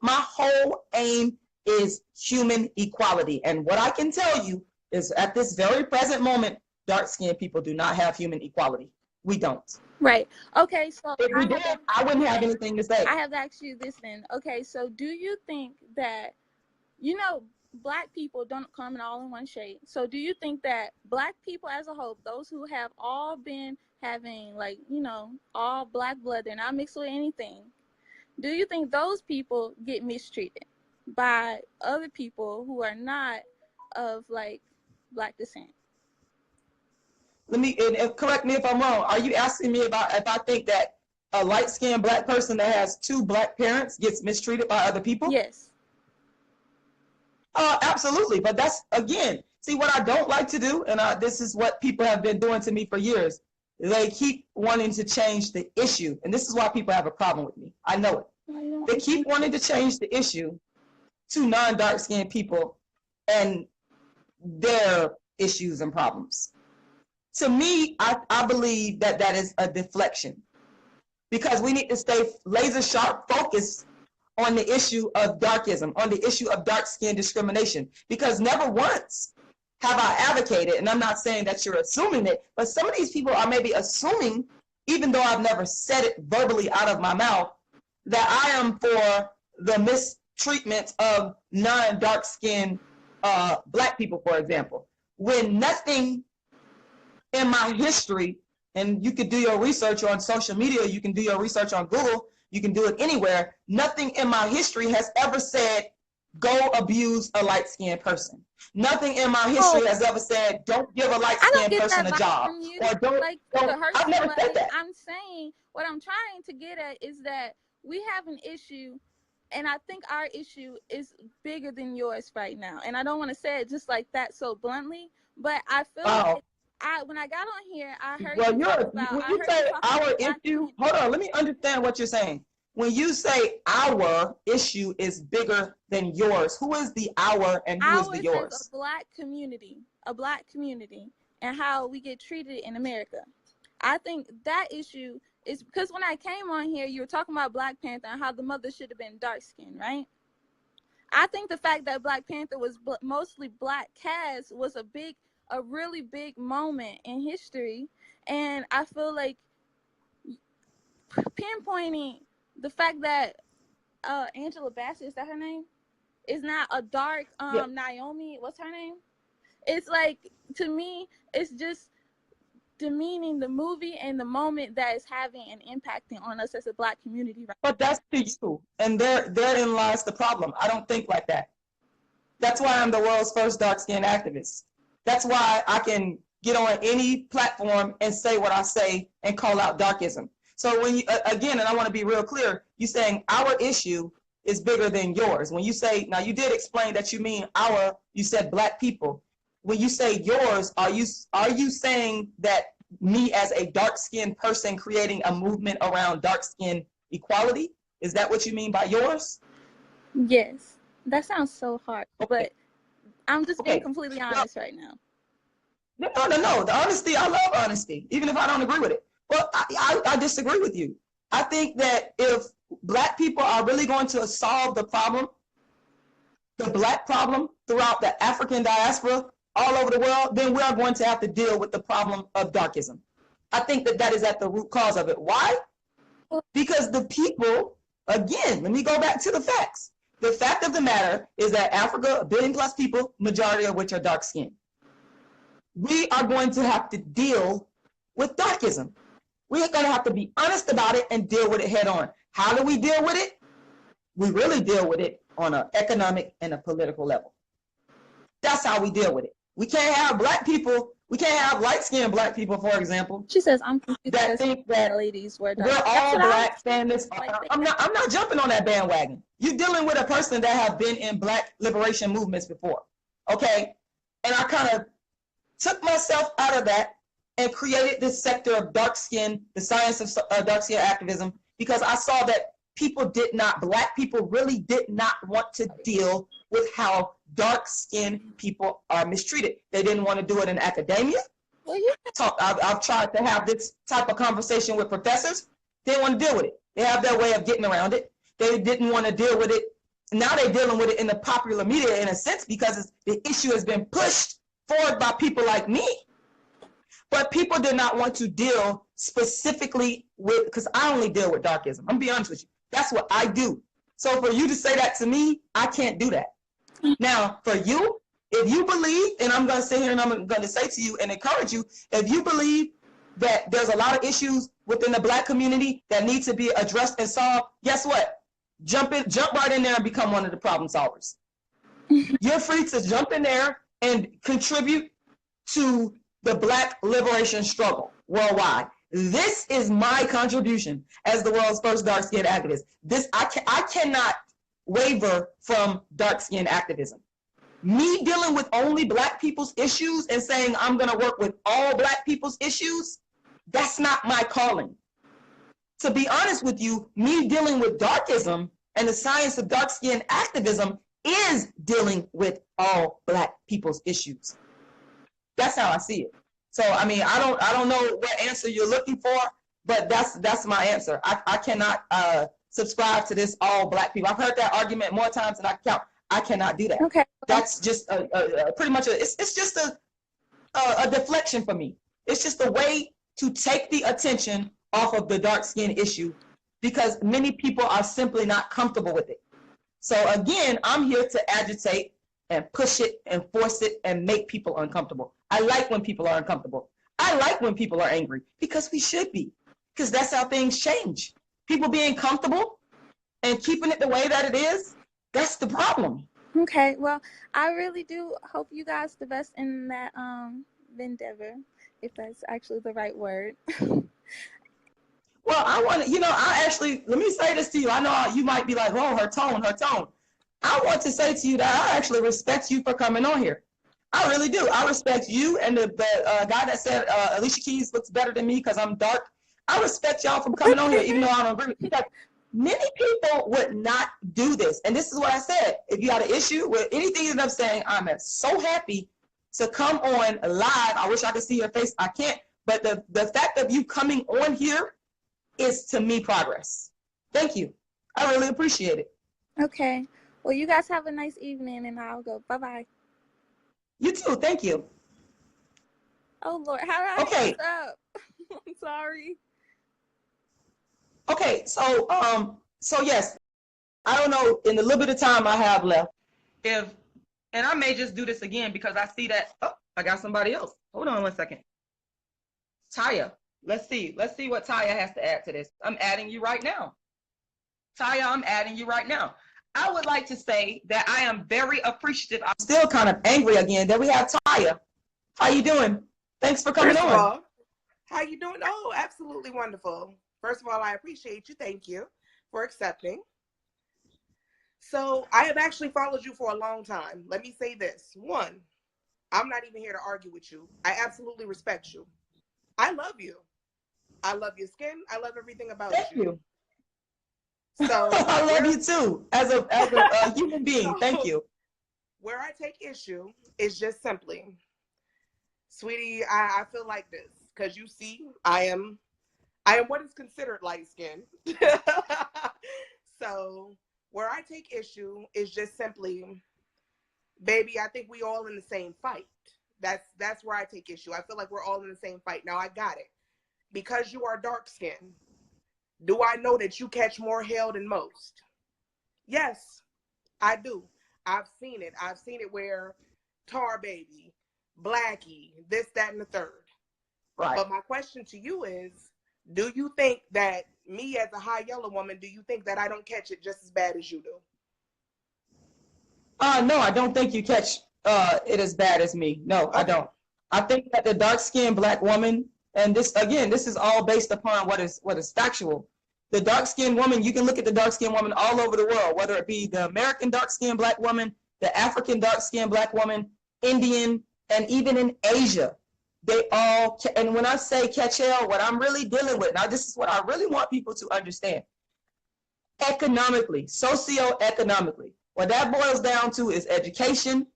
S3: whole aim is human equality. And what I can tell you is at this very present moment, dark-skinned people do not have human equality. We don't.
S4: Right. Okay, so
S3: if we did, I wouldn't have anything to say.
S4: I have to ask you this then. Okay, so do you think that, you know, Black people don't come in all in one shade. So do you think that Black people as a whole, those who have all been having, like, you know, all Black blood, they're not mixed with anything, do you think those people get mistreated by other people who are not of, like, Black descent?
S3: Let me, and correct me if I'm wrong. Are you asking me about if I think that a light-skinned Black person that has two Black parents gets mistreated by other people?
S4: Yes.
S3: Absolutely. But that's, again, see what I don't like to do, and this is what people have been doing to me for years. They keep wanting to change the issue. And this is why people have a problem with me. I know it. They keep wanting to change the issue to non-dark-skinned people and their issues and problems. To me, I believe that is a deflection, because we need to stay laser sharp focused on the issue of darkism, on the issue of dark skin discrimination, because never once have I advocated, and I'm not saying that you're assuming it, but some of these people are maybe assuming, even though I've never said it verbally out of my mouth, that I am for the mistreatment of non-dark-skinned Black people, for example. When nothing in my history, and you could do your research on social media, you can do your research on Google, you can do it anywhere, nothing in my history has ever said, go abuse a light-skinned person. Nothing in my history has ever said, don't give a light-skinned person a job.
S4: Or don't
S3: I've never said that.
S4: I'm saying, what I'm trying to get at is that we have an issue, and I think our issue is bigger than yours right now. And I don't want to say it just like that so bluntly, but I feel like when I got on here, I heard
S3: when you say our issue, hold on, let me understand what you're saying. When you say our issue is bigger than yours, who is the our and who is the yours?
S4: Is a black community, and how we get treated in America. I think that issue is because when I came on here, you were talking about Black Panther and how the mother should have been dark skinned, right? I think the fact that Black Panther was mostly Black cast was a really big moment in history, and I feel like pinpointing the fact that Angela Bassett, is that her name, is not a dark Naomi, what's her name? It's like, to me, it's just demeaning the movie and the moment that is having an impact on us as a Black community. Right?
S3: But that's to you, and therein lies the problem. I don't think like that. That's why I'm the world's first dark-skinned activist. That's why I can get on any platform and say what I say and call out darkism. So when you, again, and I want to be real clear, you're saying our issue is bigger than yours. When you say, now you did explain that you mean our, you said Black people. When you say yours, are you saying that me as a dark-skinned person creating a movement around dark-skin equality? Is that what you mean by yours?
S4: Yes. That sounds so hard, but I'm just being completely honest right now.
S3: No. The honesty, I love honesty, even if I don't agree with it. Well, I disagree with you. I think that if Black people are really going to solve the problem, the Black problem throughout the African diaspora all over the world, then we are going to have to deal with the problem of darkism. I think that is at the root cause of it. Why? Because the people, again, let me go back to the facts. The fact of the matter is that Africa, 1 billion plus people, majority of which are dark skinned. We are going to have to deal with darkism. We're going to have to be honest about it and deal with it head on. How do we deal with it? We really deal with it on an economic and a political level. That's how we deal with it. We can't have Black people, we can't have light-skinned Black people, for example.
S4: She says, I'm confused
S3: that think that
S4: ladies were dark.
S3: We're all Black, saying this. I'm not jumping on that bandwagon. You're dealing with a person that have been in Black liberation movements before, okay? And I kind of took myself out of that and created this sector of dark skin, the science of dark skin activism, because I saw that Black people really did not want to deal with how dark skinned people are mistreated. They didn't want to do it in academia.
S4: Well,
S3: I've tried to have this type of conversation with professors. They didn't want to deal with it. They have their way of getting around it. They didn't want to deal with it. Now they're dealing with it in the popular media in a sense because the issue has been pushed forward by people like me. But people did not want to deal specifically with, because I only deal with darkism. I'm gonna be honest with you. That's what I do. So for you to say that to me, I can't do that. Now, for you, if you believe, and I'm gonna sit here and I'm gonna say to you and encourage you, if you believe that there's a lot of issues within the Black community that need to be addressed and solved, guess what? Jump right in there and become one of the problem solvers. You're free to jump in there and contribute to the Black liberation struggle worldwide. This is my contribution as the world's first dark-skinned activist. I cannot waver from dark-skinned activism. Me dealing with only Black people's issues and saying I'm gonna work with all Black people's issues, that's not my calling. To be honest with you, me dealing with darkism and the science of dark-skinned activism is dealing with all Black people's issues. That's how I see it. So I mean, I don't know what answer you're looking for, but that's my answer. I cannot subscribe to this all Black people. I've heard that argument more times than I can count. I cannot do that.
S4: Okay.
S3: That's just pretty much it's just a deflection for me. It's just a way to take the attention off of the dark skin issue because many people are simply not comfortable with it. So again, I'm here to agitate and push it and force it and make people uncomfortable. I like when people are uncomfortable. I like when people are angry because we should be, because that's how things change. People being comfortable and keeping it the way that it is, that's the problem.
S4: Okay, well, I really do hope you guys the best in that endeavor, if that's actually the right word.
S3: Well, I want to, I actually, let me say this to you. I know you might be like, oh, her tone. I want to say to you that I actually respect you for coming on here. I really do. I respect you and the guy that said Alicia Keys looks better than me because I'm dark. I respect y'all for coming on here, even though I don't agree with you. Because many people would not do this. And this is what I said. If you got an issue with anything that I'm saying, I'm so happy to come on live. I wish I could see your face. I can't. But the fact of you coming on here is, to me, progress. Thank you. I really appreciate it.
S4: Okay. Well, you guys have a nice evening, and I'll go. Bye-bye.
S3: You too. Thank you.
S4: Oh, Lord. How did I mess up? I'm sorry.
S3: Okay. So yes, I don't know, in the little bit of time I have left, and I may just do this again because I see that, I got somebody else. Hold on 1 second. Taya. Let's see what Taya has to add to this. I'm adding you right now. Taya, I'm adding you right now. I would like to say that I am very appreciative. I'm still kind of angry again that we have Taya. How you doing? Thanks for coming on.
S5: First of all, how you doing? Oh, absolutely wonderful. First of all, I appreciate you. Thank you for accepting. So I have actually followed you for a long time. Let me say this. One, I'm not even here to argue with you. I absolutely respect you. I love you. I love your skin. I love everything about you.
S3: Thank you.
S5: So
S3: I love you too, as a human being.
S5: So,
S3: thank you.
S5: Where I take issue is just simply, sweetie, I feel like this because you see, I am what is considered light skin. So where I take issue is just simply, baby, I think we all in the same fight. That's where I take issue. I feel like we're all in the same fight. Now I got it. Because you are dark skinned, do I know that you catch more hell than most? Yes, I do. I've seen it. I've seen it where Tar Baby, Blackie, this, that, and the third.
S3: Right.
S5: But my question to you is, do you think that me as a high yellow woman, do you think that I don't catch it just as bad as you do?
S3: No, I don't think you catch it as bad as me. No, okay. I don't. I think that the dark-skinned Black woman, and this is all based upon what is factual. The dark-skinned woman, you can look at the dark-skinned woman all over the world, whether it be the American dark-skinned Black woman, the African dark-skinned Black woman, Indian, and even in Asia. They all, and when I say catch hell, what I'm really dealing with, now this is what I really want people to understand. Economically, socioeconomically, what that boils down to is education.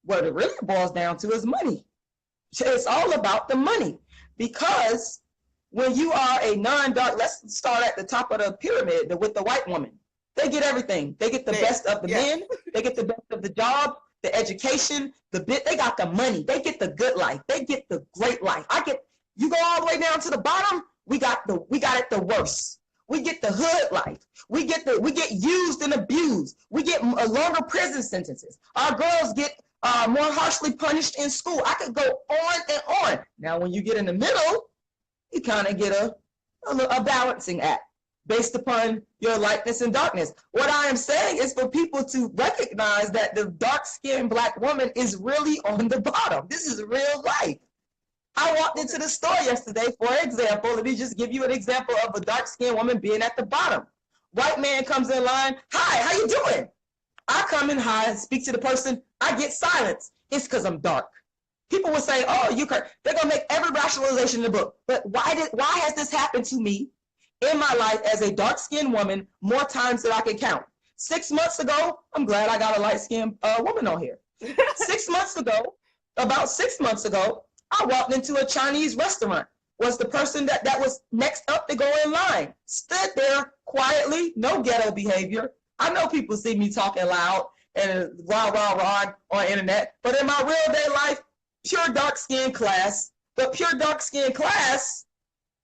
S3: What it really boils down to is money. It's all about the money. Because when you are a non-dark, let's start at the top of the pyramid with the white woman. They get everything. They get the best of the men. They get the best of the job, the education, they got the money. They get the good life. They get the great life. You go all the way down to the bottom, we got it the worst. We get the hood life. We get used and abused. We get longer prison sentences. Our girls get more harshly punished in school. I could go on and on. Now, when you get in the middle, you kind of get a balancing act based upon your lightness and darkness. What I am saying is for people to recognize that the dark-skinned Black woman is really on the bottom. This is real life. I walked into the store yesterday, for example. Let me just give you an example of a dark-skinned woman being at the bottom. White man comes in line. Hi, how you doing? I come in high and speak to the person. I get silence. It's because I'm dark. People will say, oh, they're going to make every rationalization in the book. But why has this happened to me in my life as a dark-skinned woman more times than I can count? 6 months ago, I'm glad I got a light-skinned woman on here. 6 months ago, about 6 months ago, I walked into a Chinese restaurant. Was the person that was next up to go in line. Stood there quietly, no ghetto behavior. I know people see me talking loud and rah on internet. But in my real day life, pure dark skin class. But pure dark skin class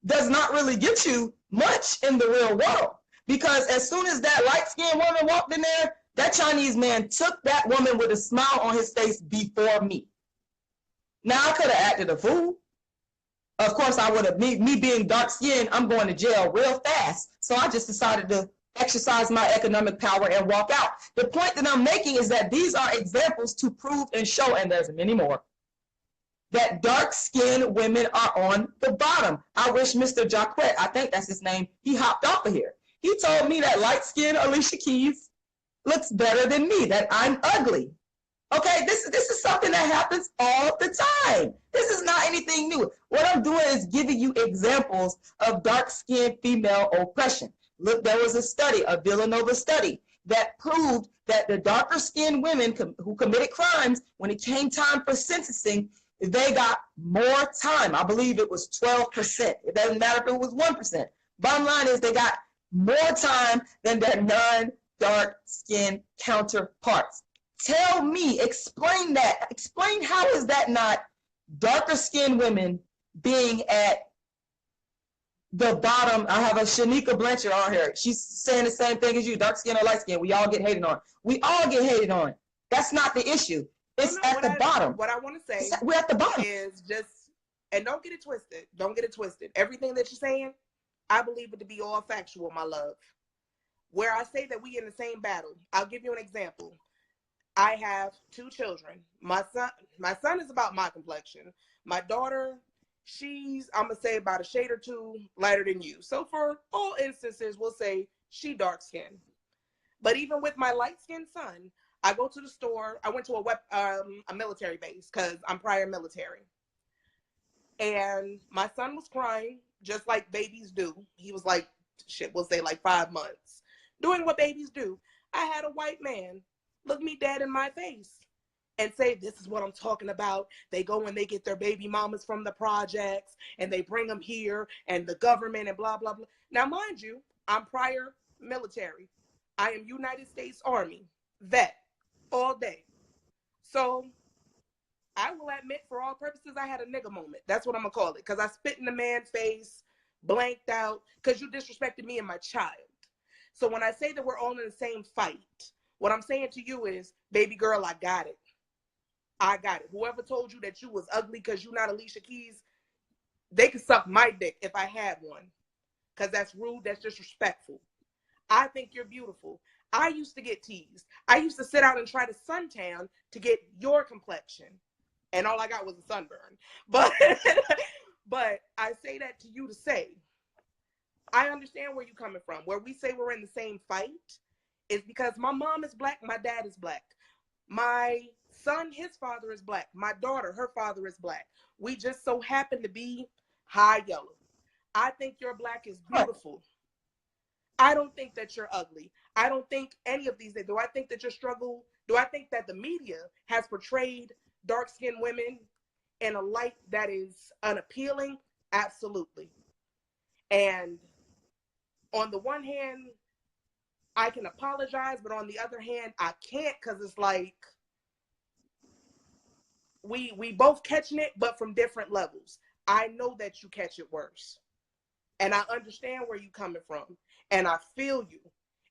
S3: does not really get you much in the real world, because as soon as that light skinned woman walked in there, that Chinese man took that woman with a smile on his face before me. Now I could have acted a fool. Of course, I would have, me being dark skinned, I'm going to jail real fast. So I just decided to exercise my economic power and walk out. The point that I'm making is that these are examples to prove and show, and there's many more, that dark-skinned women are on the bottom. I wish Mr. Jacquet, I think that's his name, he hopped off of here. He told me that light-skinned Alicia Keys looks better than me, that I'm ugly. Okay, this is something that happens all the time. This is not anything new. What I'm doing is giving you examples of dark-skinned female oppression. Look, there was a study, a Villanova study, that proved that the darker-skinned women who committed crimes, when it came time for sentencing, they got more time. I believe it was 12%. It doesn't matter if it was 1%. Bottom line is they got more time than their non-dark-skinned counterparts. Tell me, explain that. Explain how is that not darker-skinned women being at the bottom. I have a Shanika Blanchard on here. She's saying the same thing as you, dark skin or light skin. We all get hated on. We all get hated on. That's not the issue. It's at the bottom.
S5: What I want to say
S3: we're at the bottom.
S5: Is just, and don't get it twisted. Don't get it twisted. Everything that you're saying, I believe it to be all factual, my love. Where I say that we in the same battle, I'll give you an example. I have 2 children. My son is about my complexion. My daughter, she's, I'm gonna say, about a shade or 2 lighter than you. So for all instances, we'll say she dark skinned. But even with my light skinned son, I go to the store. I went to a military base because I'm prior military. And my son was crying just like babies do. He was like, shit, we'll say like 5 months, doing what babies do. I had a white man look me dead in my face and say, this is what I'm talking about. They go and they get their baby mamas from the projects and they bring them here and the government and blah, blah, blah. Now, mind you, I'm prior military. I am United States Army vet all day. So I will admit, for all purposes, I had a nigga moment. That's what I'm going to call it, because I spit in the man's face, blanked out, because you disrespected me and my child. So when I say that we're all in the same fight, what I'm saying to you is, baby girl, I got it. I got it. Whoever told you that you was ugly because you're not Alicia Keys, they could suck my dick if I had one, because that's rude, that's disrespectful. I think you're beautiful. I used to get teased. I used to sit out and try to suntan to get your complexion, and all I got was a sunburn. But but I say that to you to say, I understand where you're coming from. Where we say we're in the same fight is because my mom is black, my dad is black. My son, his father is black. My daughter, her father is black. We just so happen to be high yellow. I think your black is beautiful. I don't think that you're ugly. I don't think any of these things. Do I think that your struggle, do I think that the media has portrayed dark-skinned women in a light that is unappealing? Absolutely. And on the one hand, I can apologize, but on the other hand, I can't, because it's like we both catching it, but from different levels. I know that you catch it worse. And I understand where you're coming from. And I feel you.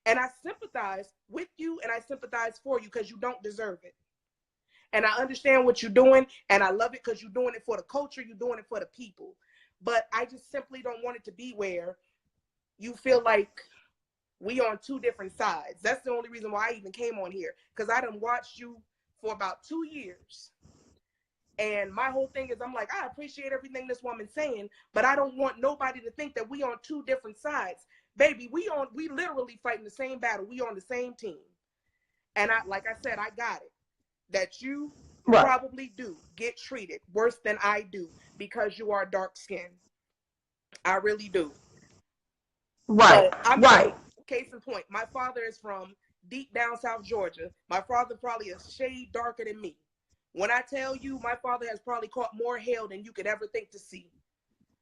S5: And I sympathize with you, and I sympathize for you, because you don't deserve it. And I understand what you're doing, and I love it because you're doing it for the culture, you're doing it for the people. But I just simply don't want it to be where you feel like we on 2 different sides. That's the only reason why I even came on here, because I done watched you for about 2 years. And my whole thing is, I'm like, I appreciate everything this woman's saying, but I don't want nobody to think that we on 2 different sides. Baby, we literally fighting the same battle. We on the same team. And like I said, I got it. That you probably do get treated worse than I do because you are dark skinned. I really do.
S3: Right. Right.
S5: Case in point, my father is from deep down South Georgia. My father probably a shade darker than me. When I tell you, my father has probably caught more hell than you could ever think to see.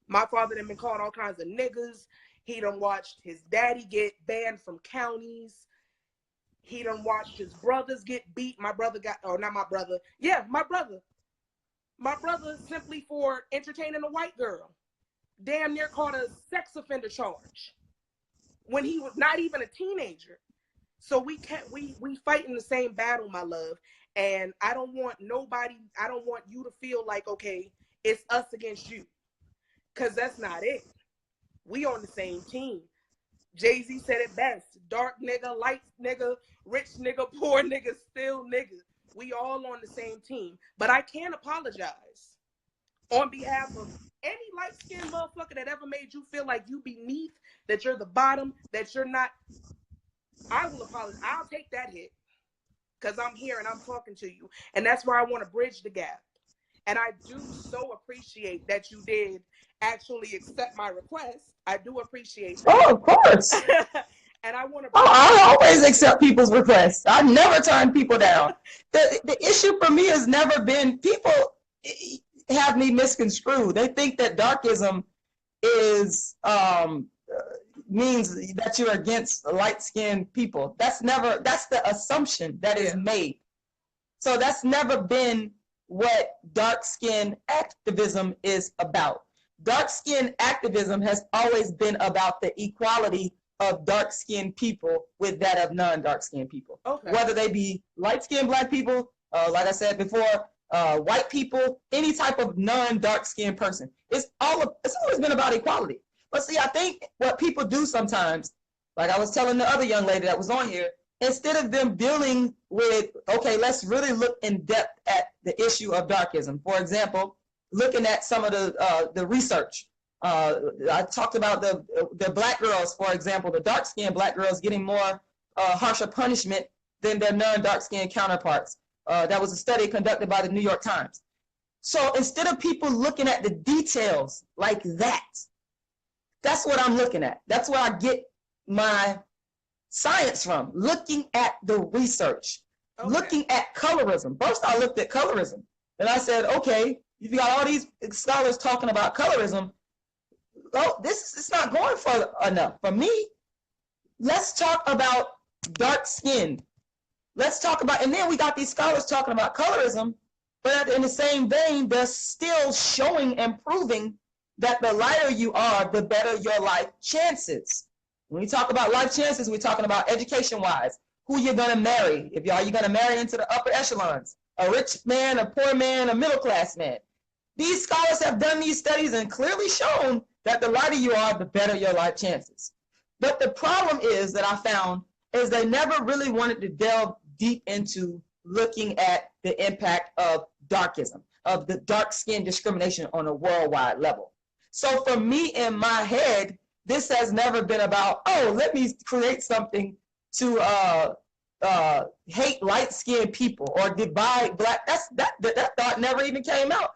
S5: My father done been called all kinds of niggas. He done watched his daddy get banned from counties. He done watched his brothers get beat. My brother got, or not my brother. Yeah, my brother. My brother, simply for entertaining a white girl, damn near caught a sex offender charge when he was not even a teenager. So we fight in the same battle, my love. And I don't want you to feel like, okay, it's us against you. Because that's not it. We on the same team. Jay-Z said it best. Dark nigga, light nigga, rich nigga, poor nigga, still nigga. We all on the same team. But I can't apologize on behalf of any light-skinned motherfucker that ever made you feel like you beneath, that you're the bottom, that you're not. I will apologize. I'll take that hit because I'm here and I'm talking to you. And that's where I want to bridge the gap. And I do so appreciate that you did actually accept my request. I do appreciate that.
S3: Oh, of course.
S5: And I want to.
S3: Oh, I always accept people's requests. I never turn people down. The issue for me has never been, people have me misconstrued. They think that darkism is means that you're against light-skinned people. That's the assumption that is made. So that's never been what dark-skinned activism is about. Dark-skinned activism has always been about the equality of dark-skinned people with that of non-dark-skinned people. Okay. Whether they be light-skinned black people, like I said before, white people, any type of non-dark-skinned person. It's always been about equality. But see, I think what people do sometimes, like I was telling the other young lady that was on here, instead of them dealing with, okay, let's really look in depth at the issue of darkism. For example, looking at some of the research. I talked about the black girls, for example, the dark-skinned black girls getting more harsher punishment than their non-dark-skinned counterparts. That was a study conducted by the New York Times. So instead of people looking at the details like that, that's what I'm looking at. That's where I get my science from, looking at the research, looking at colorism. First, I looked at colorism, and I said, okay, you've got all these scholars talking about colorism. Oh, it's not going far enough. For me, let's talk about dark skin. Let's talk about, and then we got these scholars talking about colorism, but in the same vein, they're still showing and proving that the lighter you are, the better your life chances. When we talk about life chances, we're talking about education-wise, who you're gonna marry. Are you gonna marry into the upper echelons? A rich man, a poor man, a middle-class man. These scholars have done these studies and clearly shown that the lighter you are, the better your life chances. But the problem is that I found is they never really wanted to delve deep into looking at the impact of darkism, of the dark skin discrimination on a worldwide level. So for me in my head, this has never been about, oh, let me create something to hate light-skinned people or divide black. That thought never even came out.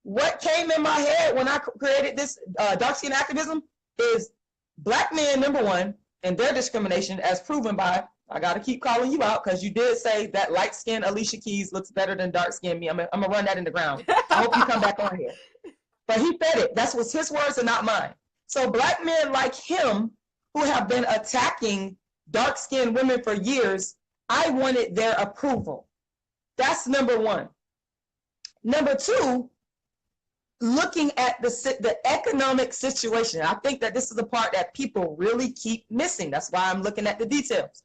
S3: What came in my head when I created this dark skin activism is black men, number one, and their discrimination as proven by, I got to keep calling you out because you did say that light-skinned Alicia Keys looks better than dark-skinned me. I'm going to run that in the ground. I hope you come back on here. But he said it. That was his words and not mine. So black men like him who have been attacking dark-skinned women for years, I wanted their approval. That's number one. Number two, looking at the economic situation. I think that this is the part that people really keep missing. That's why I'm looking at the details.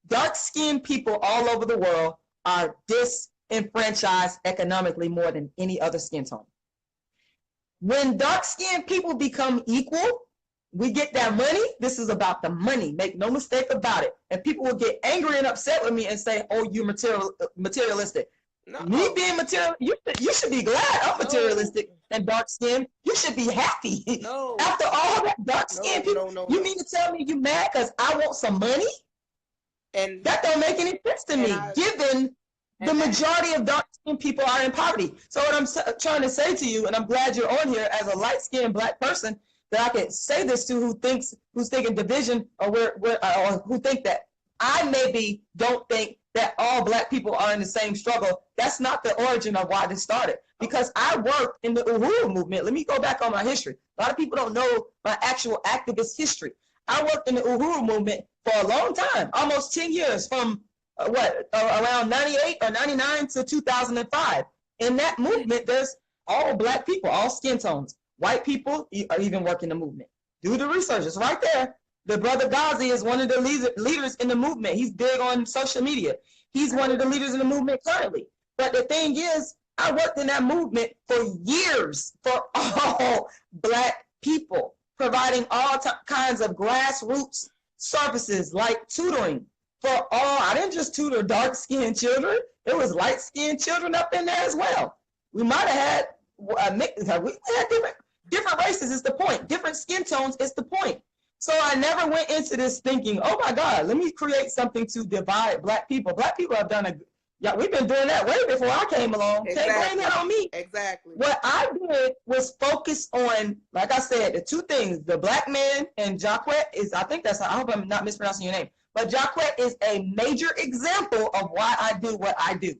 S3: Dark-skinned people all over the world are disenfranchised economically more than any other skin tone. When dark-skinned people become equal, we get that money. This is about the money. Make no mistake about it. And people will get angry and upset with me and say, oh, you're materialistic. No. Me being material, you should be glad I'm materialistic and dark-skinned. You should be happy. No. After all that dark-skinned people, you mean to tell me you mad because I want some money? And that don't make any sense to me, given the majority of dark-skinned people are in poverty. So what I'm trying to say to you, and I'm glad you're on here as a light-skinned black person, that I can say this to who's thinking division or who think that I maybe don't think that all black people are in the same struggle. That's not the origin of why this started. Because I worked in the Uhuru movement. Let me go back on my history. A lot of people don't know my actual activist history. I worked in the Uhuru movement for a long time, almost 10 years, from around 98 or 99 to 2005. In that movement, there's all black people, all skin tones. White people are even working the movement. Do the research. It's right there. The brother Ghazi is one of the leaders in the movement. He's big on social media. He's one of the leaders in the movement currently. But the thing is, I worked in that movement for years for all black people, providing all kinds of grassroots services like tutoring for all. I didn't just tutor dark-skinned children. There was light-skinned children up in there as well. We might have had different races is the point. Different skin tones is the point. So I never went into this thinking, oh my God, let me create something to divide black people. Black people have done we've been doing that way before I came along. Exactly. Can't blame that on me.
S5: Exactly.
S3: What I did was focus on, like I said, the two things. The black man and Jacquet is, I hope I'm not mispronouncing your name, but Jacquet is a major example of why I do what I do.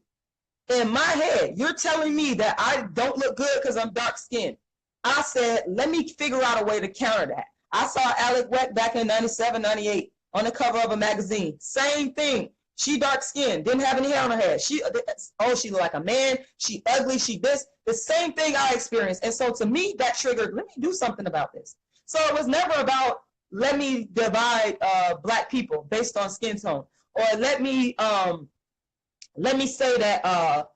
S3: In my head, you're telling me that I don't look good because I'm dark skinned. I said, let me figure out a way to counter that. I saw Alec Weck back in 97, 98 on the cover of a magazine. Same thing. She dark skinned, didn't have any hair on her head. She looked like a man. She ugly. She this. The same thing I experienced. And so to me, that triggered, let me do something about this. So it was never about, let me divide black people based on skin tone, or let me say that, how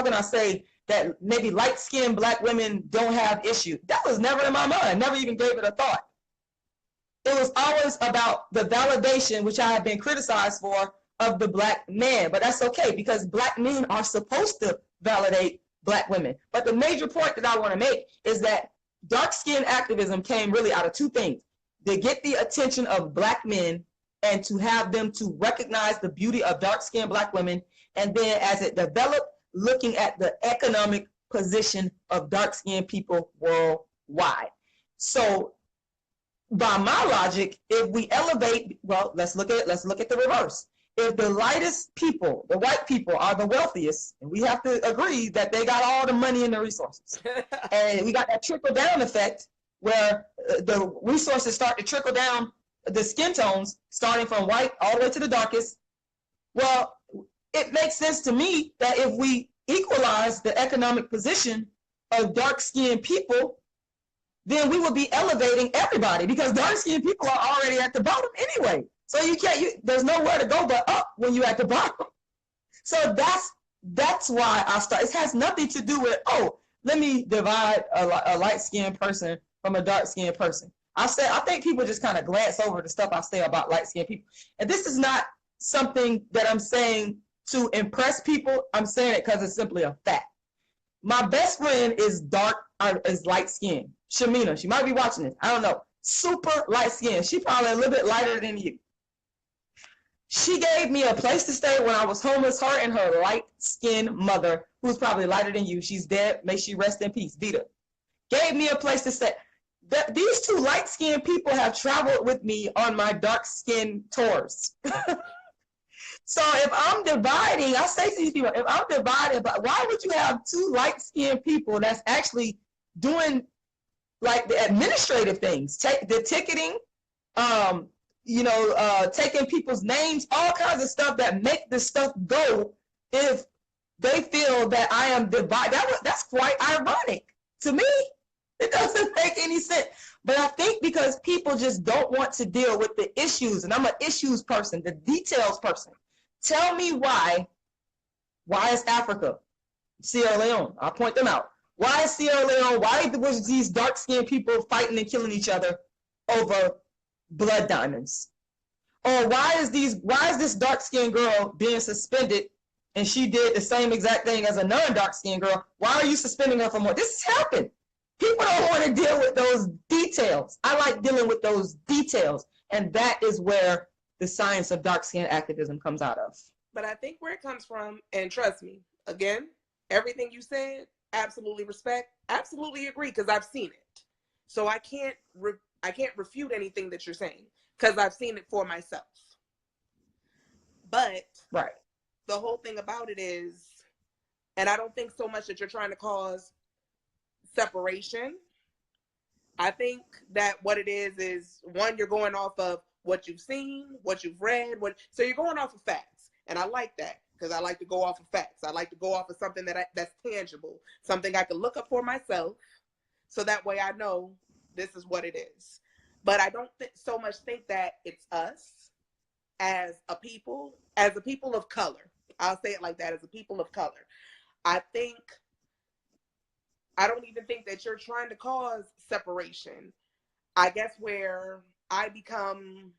S3: can I say that maybe light-skinned black women don't have issues. That was never in my mind. Never even gave it a thought. It was always about the validation, which I have been criticized for, of the black man. But that's okay, because black men are supposed to validate black women. But the major point that I want to make is that dark-skin activism came really out of two things: to get the attention of black men and to have them to recognize the beauty of dark-skinned black women, and then as it developed, looking at the economic position of dark-skinned people worldwide. So by my logic, if we elevate, well, let's look at the reverse. If the lightest people, the white people, are the wealthiest, and we have to agree that they got all the money and the resources, and we got that trickle-down effect where the resources start to trickle down the skin tones, starting from white all the way to the darkest. Well, it makes sense to me that if we equalize the economic position of dark-skinned people, then we will be elevating everybody, because dark-skinned people are already at the bottom anyway. So there's nowhere to go but up when you're at the bottom. So that's why I start. It has nothing to do with, let me divide a light-skinned person from a dark-skinned person. I think people just kind of glance over the stuff I say about light-skinned people. And this is not something that I'm saying to impress people. I'm saying it because it's simply a fact. My best friend is light-skinned. Shamina, she might be watching this. I don't know. Super light-skinned. She probably a little bit lighter than you. She gave me a place to stay when I was homeless. Her and her light-skinned mother, who's probably lighter than you. She's dead. May she rest in peace. Vita. Gave me a place to stay. These two light-skinned people have traveled with me on my dark-skinned tours. So if I'm dividing, I say to these people, if I'm dividing, why would you have two light-skinned people that's actually doing like the administrative things, take the ticketing, taking people's names, all kinds of stuff that make this stuff go, if they feel that I am divided? That's quite ironic to me. It doesn't make any sense. But I think because people just don't want to deal with the issues, and I'm an issues person, the details person. Tell me why is Africa, Sierra Leone, I'll point them out. Why is Sierra Leone, why was these dark-skinned people fighting and killing each other over blood diamonds? Or why is this dark-skinned girl being suspended and she did the same exact thing as a non-dark-skinned girl? Why are you suspending her for more? This has happened. People don't want to deal with those details. I like dealing with those details. And that is where the science of dark skin activism comes out of.
S5: But I think where it comes from, and trust me, again, everything you said, absolutely respect, absolutely agree, because I've seen it. So I can't refute anything that you're saying, because I've seen it for myself. But
S3: right,
S5: the whole thing about it is, and I don't think so much that you're trying to cause separation. I think that what it is one, you're going off of what you've seen, what you've read, so you're going off of facts. And I like that because I like to go off of facts. I like to go off of something that's tangible, something I can look up for myself, so that way I know this is what it is. But I don't so much think that it's us as a people of color. I'll say it like that, as a people of color. I don't even think that you're trying to cause separation. I guess where I become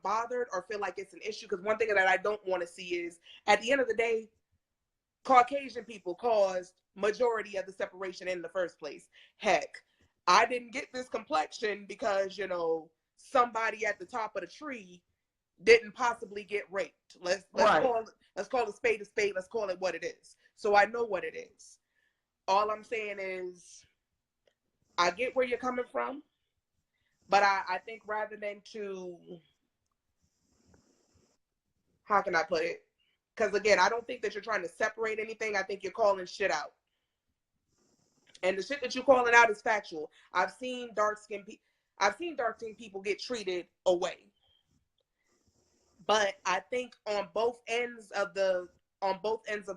S5: bothered or feel like it's an issue, because one thing that I don't want to see is, at the end of the day, Caucasian people caused majority of the separation in the first place. Heck, I didn't get this complexion because, somebody at the top of the tree didn't possibly get raped. Let's call a spade a spade. Let's call it what it is. So I know what it is. All I'm saying is, I get where you're coming from, but I think rather than to, how can I put it? Because again, I don't think that you're trying to separate anything. I think you're calling shit out. And the shit that you're calling out is factual. I've seen dark-skinned people get treated away. But I think on both ends of the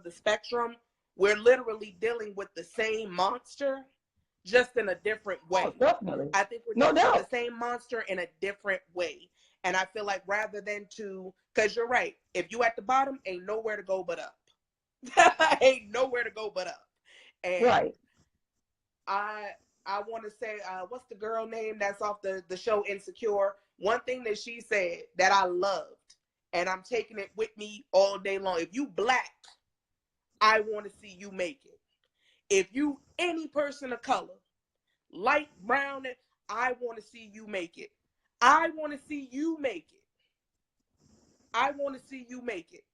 S5: spectrum, we're literally dealing with the same monster, just in a different way.
S3: Oh, definitely.
S5: I think we're dealing with the same monster in a different way. And I feel like rather than because you're right, if you at the bottom, ain't nowhere to go but up. Ain't nowhere to go but up. And
S3: right.
S5: I want to say, what's the girl name that's off the show Insecure? One thing that she said that I loved, and I'm taking it with me all day long. If you black, I want to see you make it. If you any person of color, light, brown, I want to see you make it. I want to see you make it. I want to see you make it.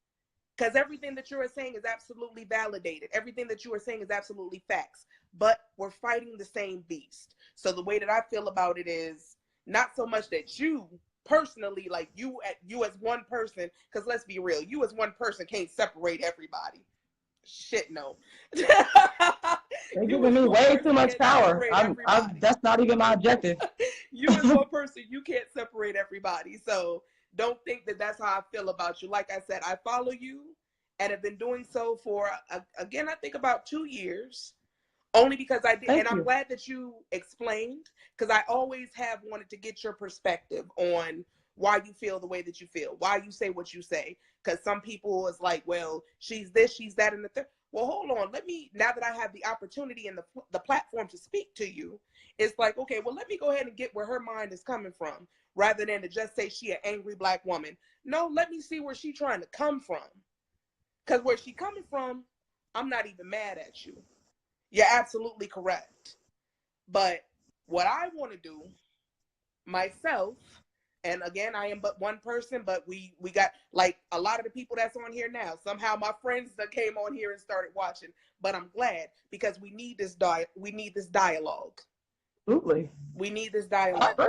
S5: Because everything that you are saying is absolutely validated. Everything that you are saying is absolutely facts. But we're fighting the same beast. So the way that I feel about it is not so much that you personally, like you as one person, because let's be real, you as one person can't separate everybody. Shit, no.
S3: They're giving me way too much power. That's not even my objective.
S5: You as one person, you can't separate everybody. So don't think that that's how I feel about you. Like I said, I follow you and have been doing so for, again, I think about 2 years. Only because I did. And I'm glad that you explained, because I always have wanted to get your perspective on why you feel the way that you feel, why you say what you say. Because some people is like, well, she's this, she's that, and the third. Well, hold on. Now that I have the opportunity and the platform to speak to you, it's like, okay, well, let me go ahead and get where her mind is coming from, rather than to just say she an angry black woman. No, let me see where she trying to come from. Because where she coming from, I'm not even mad at you. You're absolutely correct. But what I want to do myself, and again, I am but one person, but we got like a lot of the people that's on here now. Somehow my friends that came on here and started watching, but I'm glad, because we need this dialogue.
S3: Absolutely.
S5: We need this dialogue.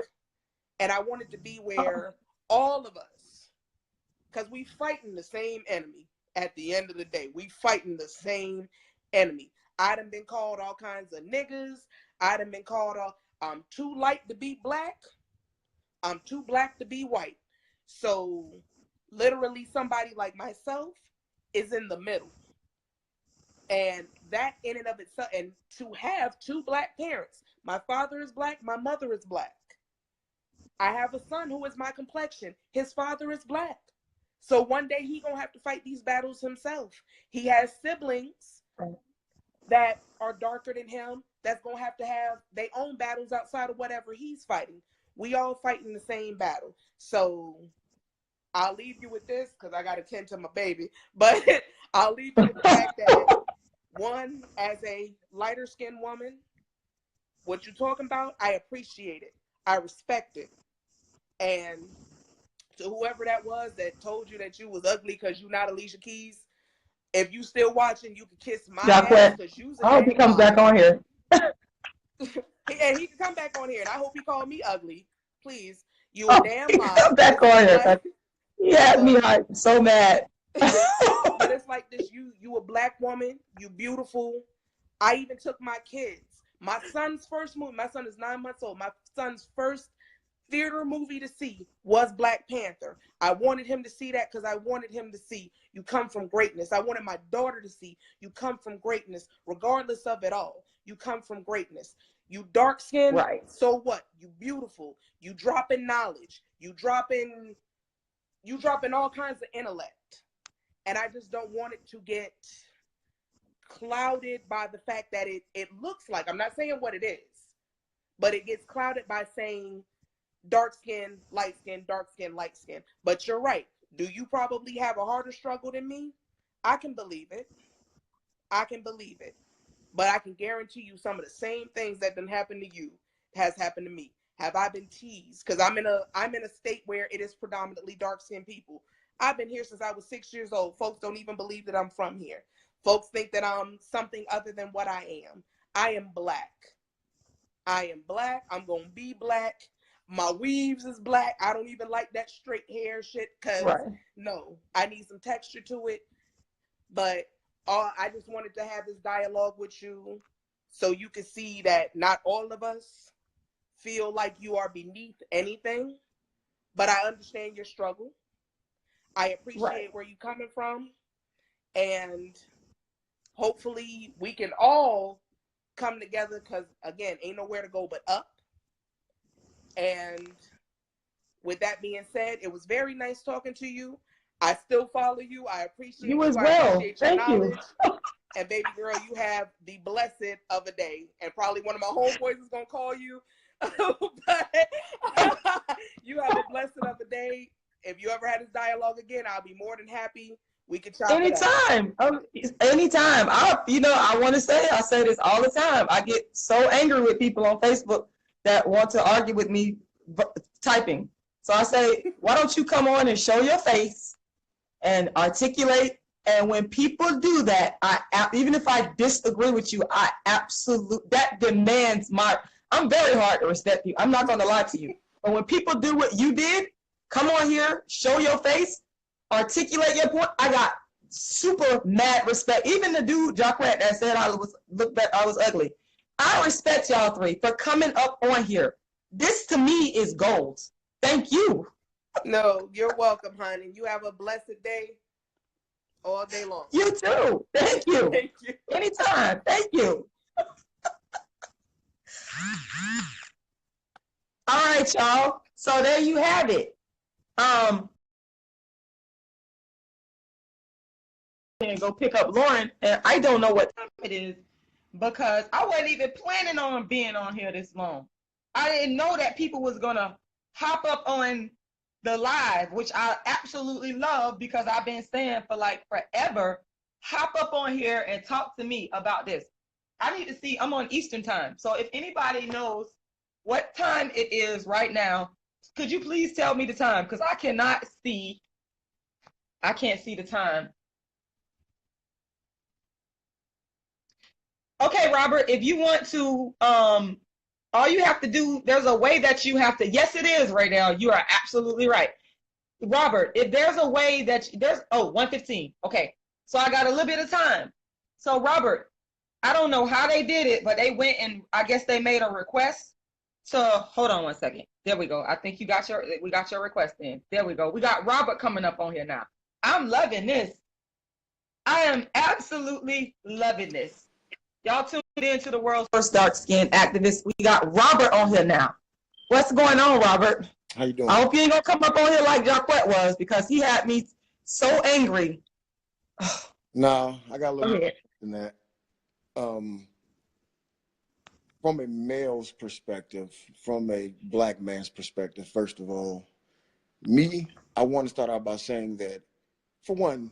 S5: And I want it to be where all of us, because we fighting the same enemy at the end of the day. We fighting the same enemy. I done been called all kinds of niggas. I done been called I'm too light to be black. I'm too black to be white. So literally somebody like myself is in the middle. And that in and of itself, and to have 2 black parents, my father is black, my mother is black. I have a son who is my complexion. His father is black. So one day he gonna have to fight these battles himself. He has siblings that are darker than him, that's going to have their own battles outside of whatever he's fighting. We all fighting the same battle. So I'll leave you with this, because I got to tend to my baby. But I'll leave you with the fact that, one, as a lighter skinned woman, what you're talking about, I appreciate it. I respect it. And to whoever that was that told you that you was ugly because you're not Alicia Keys, if you still watching, you can kiss my ass, because you's a
S3: I hope he comes back on here.
S5: And he can come back on here, and I hope he called me ugly. Please, you a damn lie.
S3: Come back on here. He had me so mad.
S5: But it's like this: you a black woman, you beautiful. I even took my kids. My son's first movie. My son is 9 months old. My son's first theater movie to see was Black Panther. I wanted him to see that because I wanted him to see you come from greatness. I wanted my daughter to see you come from greatness, regardless of it all. You come from greatness. You dark skinned,
S3: Right.
S5: So what? You beautiful. You dropping knowledge. You dropping all kinds of intellect. And I just don't want it to get clouded by the fact that it looks like, I'm not saying what it is, but it gets clouded by saying dark skin, light skin, dark skin, light skin. But you're right. Do you probably have a harder struggle than me? I can believe it. I can believe it. But I can guarantee you some of the same things that done happened to you has happened to me. Have I been teased? Because I'm in a state where it is predominantly dark-skinned people. I've been here since I was 6 years old. Folks don't even believe that I'm from here. Folks think that I'm something other than what I am. I am black. I am black. I'm going to be black. My weaves is black. I don't even like that straight hair shit because, no, I need some texture to it. But I just wanted to have this dialogue with you so you can see that not all of us feel like you are beneath anything, but I understand your struggle. I appreciate where you're coming from, and hopefully we can all come together because, again, ain't nowhere to go but up. And with that being said, it was very nice talking to you. I still follow you. I appreciate you.
S3: As well.
S5: I appreciate your
S3: Thank
S5: knowledge.
S3: You.
S5: And baby girl, you have the blessed of a day. And probably one of my homeboys is going to call you. But you have a blessed of a day. If you ever had this dialogue again, I'll be more than happy. We can chop
S3: anytime. Anytime. I want to say, I say this all the time. I get so angry with people on Facebook that want to argue with me typing. So I say, why don't you come on and show your face and articulate? And when people do that, even if I disagree with you, that demands I'm very hard to respect you. I'm not going to lie to you. But when people do what you did, come on here, show your face, articulate your point. I got super mad respect. Even the dude, Jacquette, that said I was ugly. I respect y'all three for coming up on here. This to me is gold. Thank you.
S5: No, you're welcome, honey. You have a blessed day all day long.
S3: You too. Thank you.
S5: Thank you.
S3: Anytime. Thank you. All right, y'all. So there you have it. And go pick up Lauren, and I don't know what time it is because I wasn't even planning on being on here this long. I didn't know that people was gonna hop up on the live, which I absolutely love because I've been saying for like forever, hop up on here and talk to me about this. I need to see, I'm on Eastern time. So if anybody knows what time it is right now, could you please tell me the time? Because I can't see the time. Okay, Robert, if you want to, all you have to do, there's a way that you have to, yes, it is right now. You are absolutely right. Robert, if there's a way that there's, 1:15. Okay, so I got a little bit of time. So Robert, I don't know how they did it, but they went and I guess they made a request. So hold on one second. There we go. I think we got your request in. There we go. We got Robert coming up on here now. I'm loving this. I am absolutely loving this. Y'all tuned into the world's first dark-skinned activist. We got Robert on here now. What's going on, Robert?
S6: How you doing?
S3: I hope you ain't gonna come up on here like Jacquette was because he had me so angry.
S6: No, I got a little bit than that. From a male's perspective, from a black man's perspective, first of all, I want to start out by saying that, for one,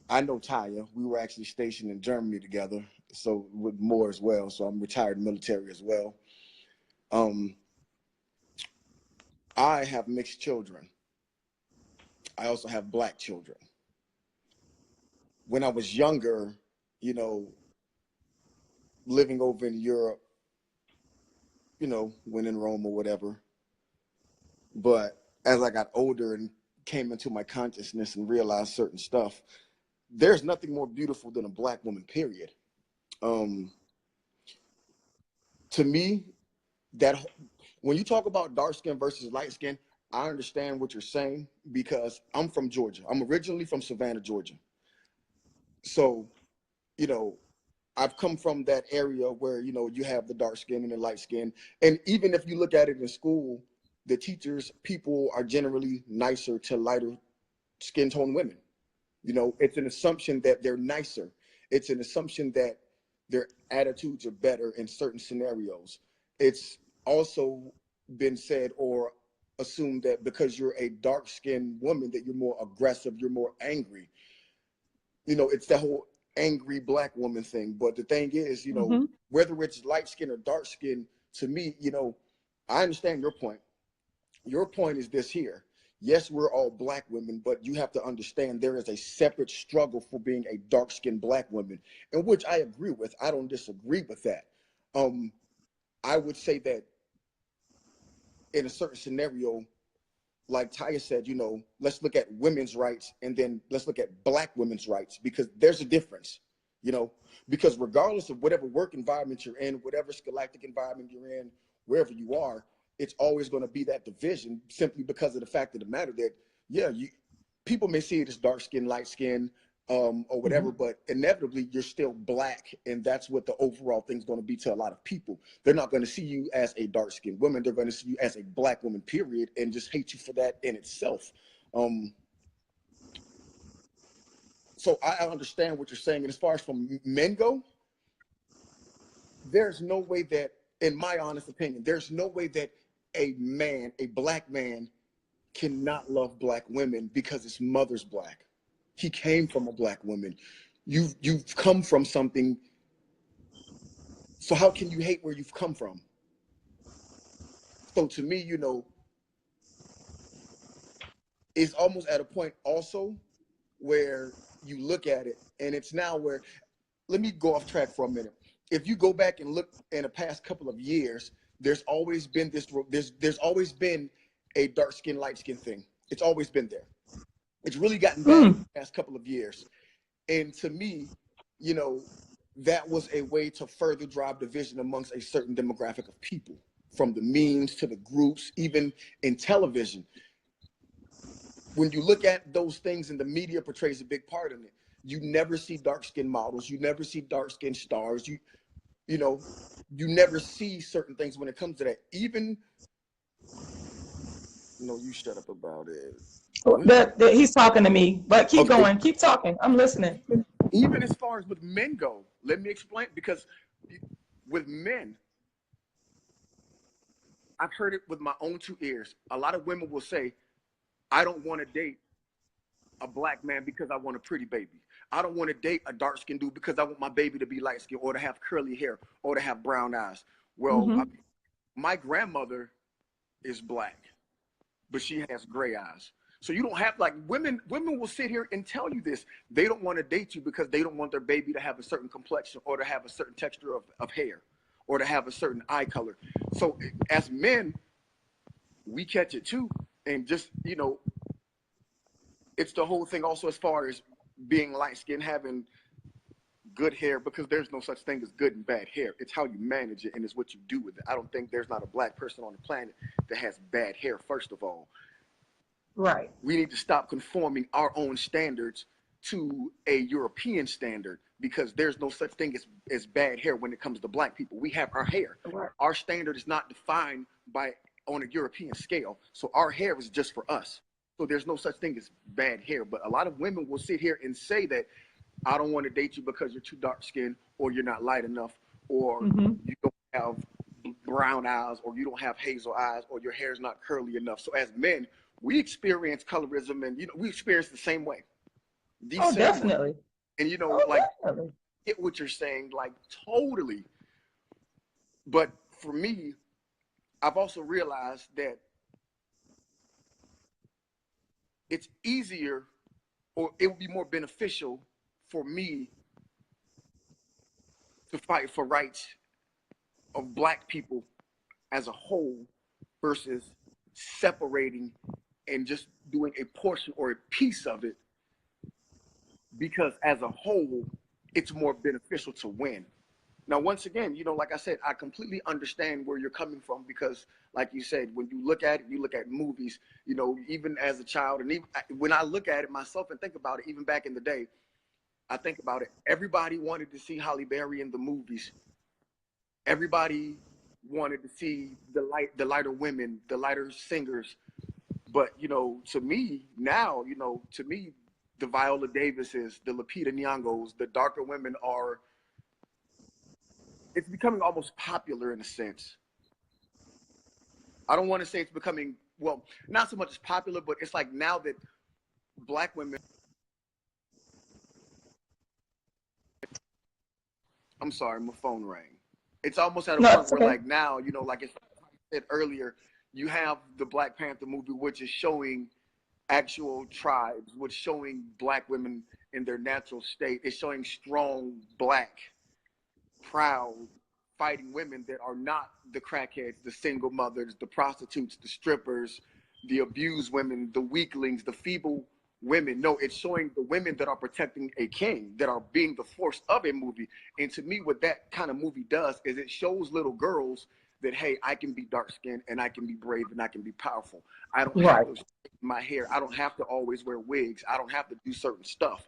S6: I know Taya. We were actually stationed in Germany together, so with more as well. So I'm retired military as well. I have mixed children. I also have black children. When I was younger, living over in Europe, when in Rome or whatever. But as I got older and came into my consciousness and realized certain stuff, there's nothing more beautiful than a black woman, period. To me, when you talk about dark skin versus light skin, I understand what you're saying because I'm from Georgia. I'm originally from Savannah, Georgia. So, you know, I've come from that area where, you know, you have the dark skin and the light skin. And even if you look at it in school, the teachers, people are generally nicer to lighter skin tone women. You know, it's an assumption that they're nicer. It's an assumption that their attitudes are better in certain scenarios. It's also been said or assumed that because you're a dark skinned woman that you're more aggressive, you're more angry. You know, it's that whole angry black woman thing. But the thing is, you know, whether it's light skin or dark skin, to me, you know, I understand your point. Your point is this here. Yes, we're all black women, but you have to understand there is a separate struggle for being a dark-skinned black woman, in which I agree with. I don't disagree with that. I would say that in a certain scenario, like Taya said, you know, let's look at women's rights and then let's look at black women's rights, because there's a difference, you know, because regardless of whatever work environment you're in, whatever scholastic environment you're in, wherever you are, it's always going to be that division, simply because of the fact of the matter that, yeah, people may see it as dark skin, light skin, or whatever, but inevitably you're still black, and that's what the overall thing's going to be to a lot of people. They're not going to see you as a dark skinned woman. They're going to see you as a black woman, period, and just hate you for that in itself. So I understand what you're saying. And as far as from men go, there's no way that, in my honest opinion, there's no way that a man, a black man, cannot love black women because his mother's black. He came from a black woman. You've come from something. So how can you hate where you've come from? So to me, you know, it's almost at a point also where you look at it and it's now where, let me go off track for a minute. If you go back and look in the past couple of years, there's always been this, there's always been a dark skin, light skin thing. It's always been there. It's really gotten bad in the past couple of years. And to me, you know, that was a way to further drive division amongst a certain demographic of people, from the memes to the groups, even in television. When you look at those things and the media portrays a big part in it, you never see dark-skinned models, you never see dark-skinned stars, you know, you never see certain things when it comes to that. Even, no, you shut up about it.
S3: He's talking to me, but keep going, keep talking. I'm listening.
S6: Even as far as with men go, let me explain, because with men, I've heard it with my own two ears. A lot of women will say, I don't want to date a black man because I want a pretty baby. I don't want to date a dark-skinned dude because I want my baby to be light-skinned or to have curly hair or to have brown eyes. Well, my grandmother is black, but she has gray eyes. So you don't have, like, women will sit here and tell you this. They don't want to date you because they don't want their baby to have a certain complexion or to have a certain texture of hair or to have a certain eye color. So as men, we catch it too. And just, you know, it's the whole thing also as far as being light-skinned, having good hair, because there's no such thing as good and bad hair. It's how you manage it and it's what you do with it. I don't think there's not a black person on the planet that has bad hair, first of all.
S3: Right.
S6: We need to stop conforming our own standards to a European standard, because there's no such thing as bad hair when it comes to black people. We have our hair. Right. Our standard is not defined on a European scale. So our hair is just for us. So there's no such thing as bad hair. But a lot of women will sit here and say that I don't want to date you because you're too dark skinned, or you're not light enough, or you don't have brown eyes, or you don't have hazel eyes, or your hair's not curly enough. So as men, we experience colorism, and, you know, we experience the same way.
S3: Definitely.
S6: And, you know, definitely. Get what you're saying, like, totally. But for me, I've also realized that it's easier, or it would be more beneficial for me to fight for rights of black people as a whole versus separating and just doing a portion or a piece of it, because as a whole, it's more beneficial to win. Now, once again, like I said, I completely understand where you're coming from because, like you said, when you look at it, you look at movies, even as a child, and even when I look at it myself and think about it, even back in the day, I think about it. Everybody wanted to see Halle Berry in the movies. Everybody wanted to see the lighter women, the lighter singers. But, to me now, the Viola Davises, the Lupita Nyong'os, the darker women it's becoming almost popular in a sense. I don't want to say it's becoming, well, not so much as popular, but it's like now that Black women, I'm sorry, my phone rang. It's almost at a point where like now, like I said earlier, you have the Black Panther movie, which is showing actual tribes, which is showing Black women in their natural state. It's showing strong, Black, proud, fighting women that are not the crackheads, the single mothers, the prostitutes, the strippers, the abused women, the weaklings, the feeble women. No, it's showing the women that are protecting a king, that are being the force of a movie. And to me, what that kind of movie does is it shows little girls that, hey, I can be dark skinned and I can be brave and I can be powerful. I don't have to straighten my hair. I don't have to always wear wigs. I don't have to do certain stuff.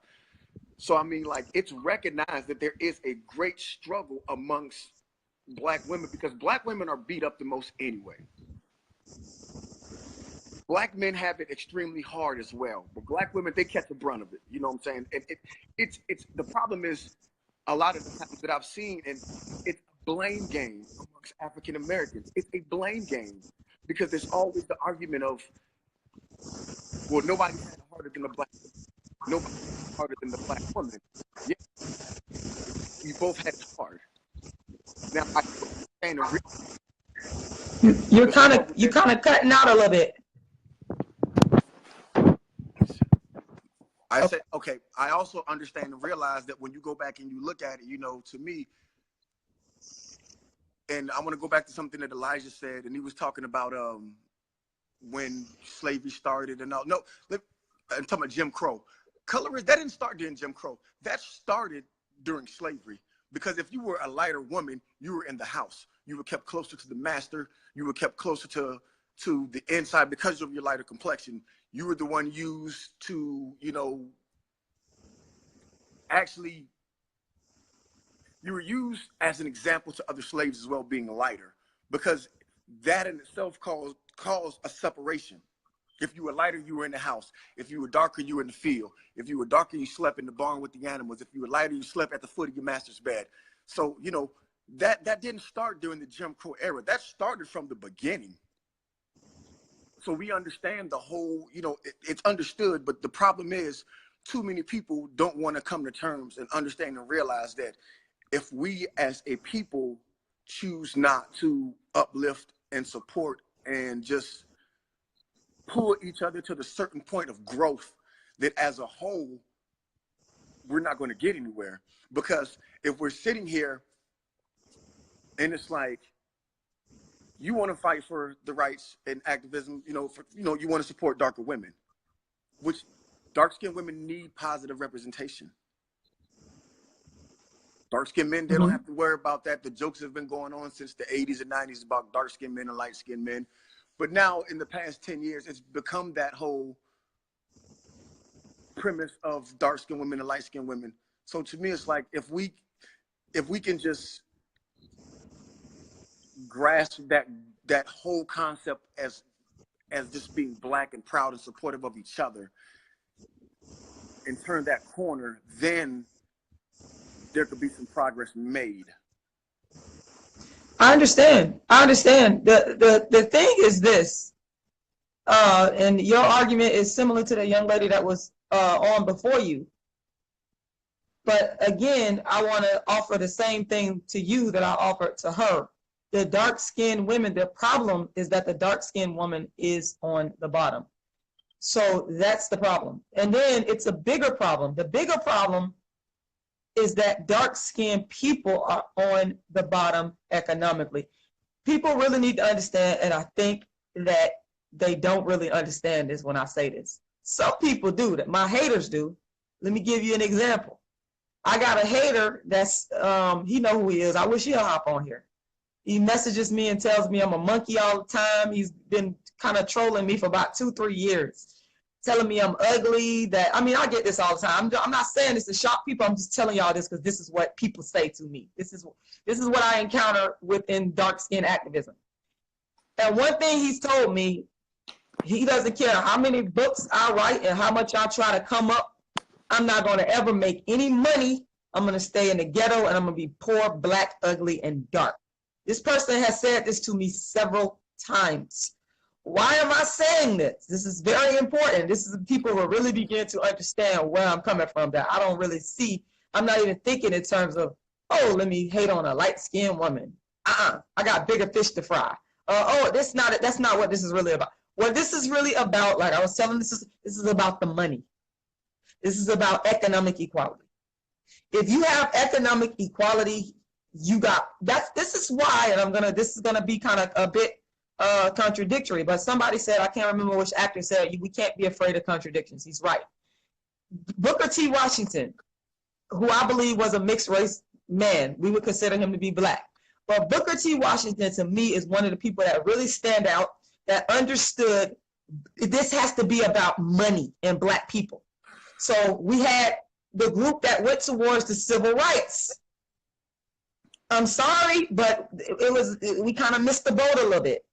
S6: So, I mean, like, it's recognized that there is a great struggle amongst Black women because Black women are beat up the most anyway. Black men have it extremely hard as well, but Black women, they catch the brunt of it. You know what I'm saying? And it's the problem is a lot of the times that I've seen, and it's a blame game amongst African Americans. It's a blame game because there's always the argument of, well, nobody had it harder than the Black woman. Nobody had it harder than the Black woman. Yeah, we both had it hard. Now I understand
S3: you're kind of cutting out a little bit.
S6: I said, okay, I also understand and realize that when you go back and you look at it, to me, and I want to go back to something that Elijah said, and he was talking about when slavery started and all. No, I'm talking about Jim Crow. Colorism, that didn't start during Jim Crow. That started during slavery. Because if you were a lighter woman, you were in the house. You were kept closer to the master. You were kept closer to the inside because of your lighter complexion. You were the one used to, actually, you were used as an example to other slaves as well, being lighter, because that in itself caused a separation. If you were lighter, you were in the house. If you were darker, you were in the field. If you were darker, you slept in the barn with the animals. If you were lighter, you slept at the foot of your master's bed. So, that didn't start during the Jim Crow era. That started from the beginning. So we understand the whole, it's understood, but the problem is too many people don't want to come to terms and understand and realize that if we as a people choose not to uplift and support and just pull each other to the certain point of growth, that as a whole, we're not going to get anywhere. Because if we're sitting here and it's like, you want to fight for the rights and activism, you want to support darker women, which dark-skinned women need positive representation. Dark-skinned men, they don't have to worry about that. The jokes have been going on since the 80s and 90s about dark-skinned men and light-skinned men. But now in the past 10 years, it's become that whole premise of dark-skinned women and light-skinned women. So to me, it's like, if we can just grasp that whole concept as just being Black and proud and supportive of each other and turn that corner, then there could be some progress made.
S3: I understand. The thing is this, and your argument is similar to the young lady that was on before you. But again, I want to offer the same thing to you that I offered to her. The dark-skinned women, the problem is that the dark-skinned woman is on the bottom. So that's the problem. And then it's a bigger problem. The bigger problem is that dark-skinned people are on the bottom economically. People really need to understand, and I think that they don't really understand this when I say this. Some people do, that my haters do. Let me give you an example. I got a hater that's he know who he is. I wish he'll hop on here. He messages me and tells me I'm a monkey all the time. He's been kind of trolling me for about 2-3 years, telling me I'm ugly. That, I mean, I get this all the time. I'm not saying this to shock people. I'm just telling y'all this because this is what people say to me. This is what I encounter within dark skin activism. And one thing he's told me, he doesn't care how many books I write and how much I try to come up. I'm not going to ever make any money. I'm going to stay in the ghetto and I'm going to be poor, black, ugly, and dark. This person has said this to me several times. Why am I saying this? This is very important. This is people who really begin to understand where I'm coming from, that I don't really see. I'm not even thinking in terms of, oh, let me hate on a light-skinned woman. I got bigger fish to fry. Oh, that's not what this is really about. What this is really about, like I was telling, this is about the money. This is about economic equality. If you have economic equality, you got this is why, and this is gonna be kind of a bit contradictory, but somebody said, I can't remember which actor said, we can't be afraid of contradictions. He's right. Booker T. Washington, who I believe was a mixed race man, we would consider him to be black. But Booker T. Washington, to me, is one of the people that really stand out, that understood this has to be about money and black people. So we had the group that went towards the civil rights. I'm sorry, but we kind of missed the boat a little bit.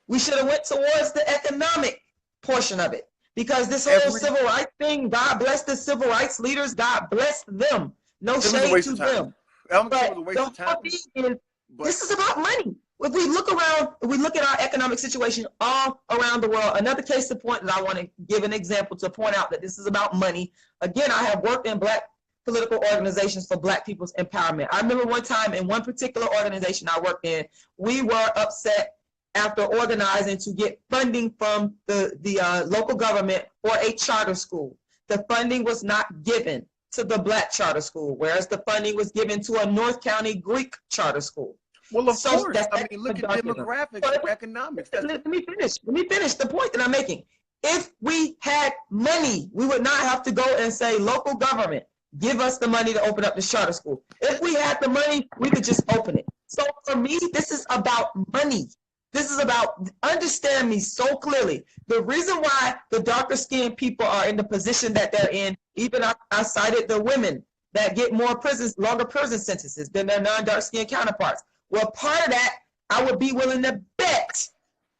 S3: We should have went towards the economic portion of it, because this whole civil rights thing, God bless the civil rights leaders, God bless them. No shade to them. But the whole thing is, this is about money. If we look around, we look at our economic situation all around the world. Another case in point that I want to give an example to point out that this is about money. Again, I have worked in black political organizations for black people's empowerment. I remember one time in one particular organization I worked in, we were upset after organizing to get funding from the local government for a charter school. The funding was not given to the black charter school, whereas the funding was given to a North County Greek charter school.
S6: Well, of course. I mean, look at demographics and economics. Let
S3: me finish the point that I'm making. If we had money, we would not have to go and say, local government, give us the money to open up this charter school. If we had the money, we could just open it. So for me, this is about money. This is about, understand me so clearly. The reason why the darker skinned people are in the position that they're in, even I cited the women that get longer prison sentences than their non-dark skinned counterparts. Well, part of that, I would be willing to bet,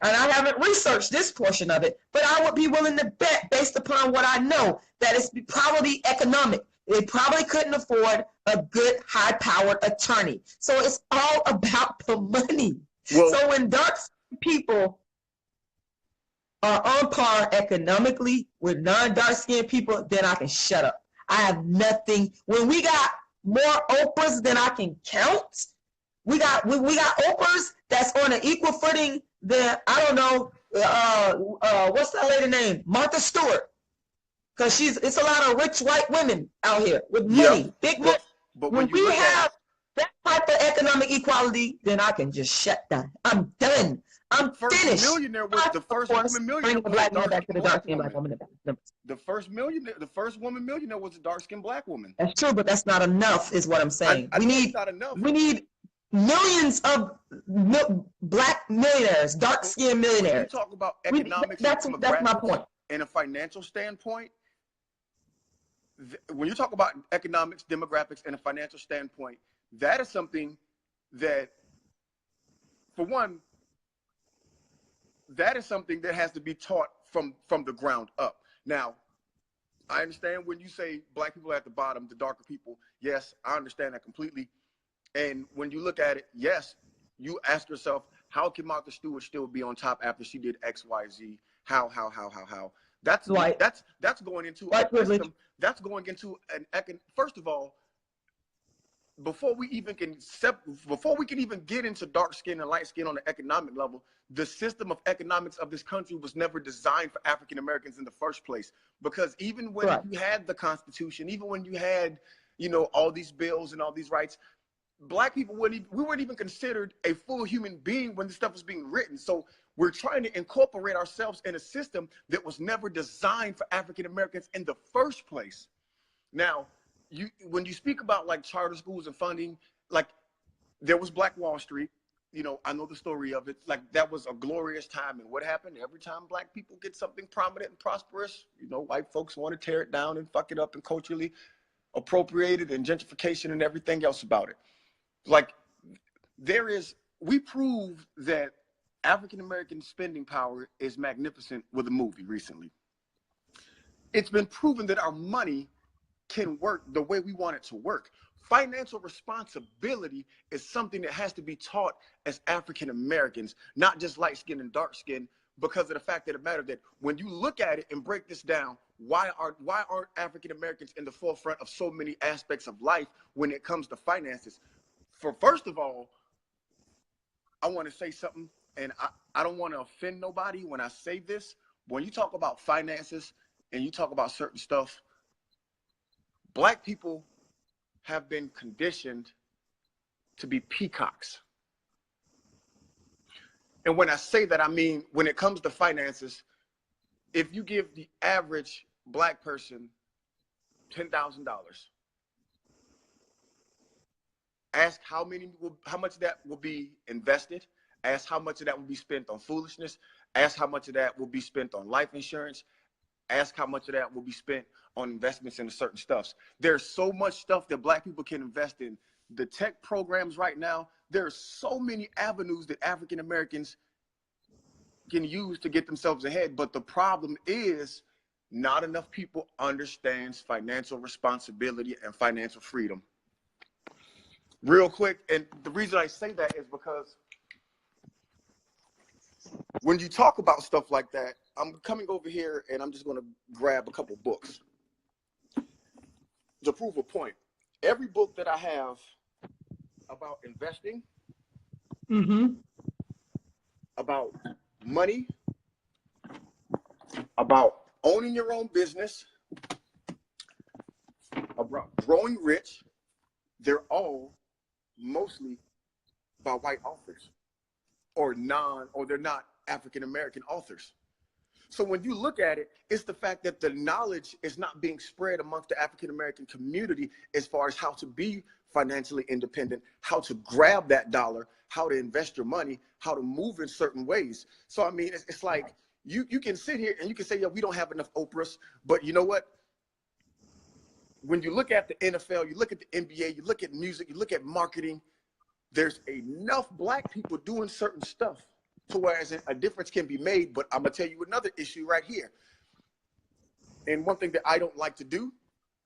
S3: and I haven't researched this portion of it, but I would be willing to bet based upon what I know, that it's probably economic. They probably couldn't afford a good, high-powered attorney. So it's all about the money. Well, so when dark people are on par economically with non-dark skinned people, then I can shut up. I have nothing. When we got more Oprahs than I can count, we got Oprahs that's on an equal footing than, I don't know, what's that lady name? Martha Stewart. Because it's a lot of rich white women out here with money, big money. But when we have that type of economic equality, then I can just shut down. I'm done. I'm finished.
S6: Millionaire was the first woman millionaire.
S3: Bring the black man back to the dark-skinned black woman.
S6: The first woman millionaire was a dark-skinned black woman.
S3: That's true, but that's not enough, is what I'm saying. We need millions of black millionaires, dark-skinned millionaires.
S6: When you talk about economics,
S3: that's my point.
S6: And a financial standpoint, when you talk about economics, demographics, and a financial standpoint, that is something that, for one, that is something that has to be taught from the ground up. Now, I understand when you say black people are at the bottom, the darker people. Yes, I understand that completely. And when you look at it, yes, you ask yourself, how can Martha Stewart still be on top after she did X, Y, Z? How? That's
S3: right.
S6: That's going into a system. That's going into first of all, before we can even get into dark skin and light skin on the economic level, the system of economics of this country was never designed for African Americans in the first place. Because even when you had the Constitution, even when you had, all these bills and all these rights, black people we weren't even considered a full human being when this stuff was being written. So we're trying to incorporate ourselves in a system that was never designed for African Americans in the first place. Now, when you speak about like charter schools and funding, like there was Black Wall Street. You know, I know the story of it. Like that was a glorious time. And what happened? Every time Black people get something prominent and prosperous, you know, white folks want to tear it down and fuck it up and culturally appropriate it and gentrification and everything else about it. Like we proved that African-American spending power is magnificent with a movie recently. It's been proven that our money can work the way we want it to work. Financial responsibility is something that has to be taught as African Americans, not just light skin and dark skin, because of the fact of the matter that when you look at it and break this down, why aren't African Americans in the forefront of so many aspects of life when it comes to finances? First of all, I want to say something, and I don't want to offend nobody when I say this. When you talk about finances and you talk about certain stuff, Black people have been conditioned to be peacocks. And when I say that, I mean, when it comes to finances, if you give the average Black person $10,000, ask how much of that will be invested, ask how much of that will be spent on foolishness, ask how much of that will be spent on life insurance, ask how much of that will be spent on investments in certain stuffs. There's so much stuff that Black people can invest in. The tech programs right now, there are so many avenues that African Americans can use to get themselves ahead. But the problem is not enough people understands financial responsibility and financial freedom. Real quick, and the reason I say that is because when you talk about stuff like that, I'm coming over here and I'm just going to grab a couple books to prove a point. Every book that I have about investing, about money, about owning your own business, about growing rich, they're all mostly by white authors or they're not African American authors. So when you look at it, it's the fact that the knowledge is not being spread amongst the African American community as far as how to be financially independent, how to grab that dollar, how to invest your money, how to move in certain ways. So I mean, it's like you can sit here and you can say, yeah, we don't have enough Oprahs, but you know what? When you look at the NFL, you look at the NBA, you look at music, you look at marketing, there's enough Black people doing certain stuff to whereas a difference can be made. But I'm gonna tell you another issue right here. And one thing that I don't like to do,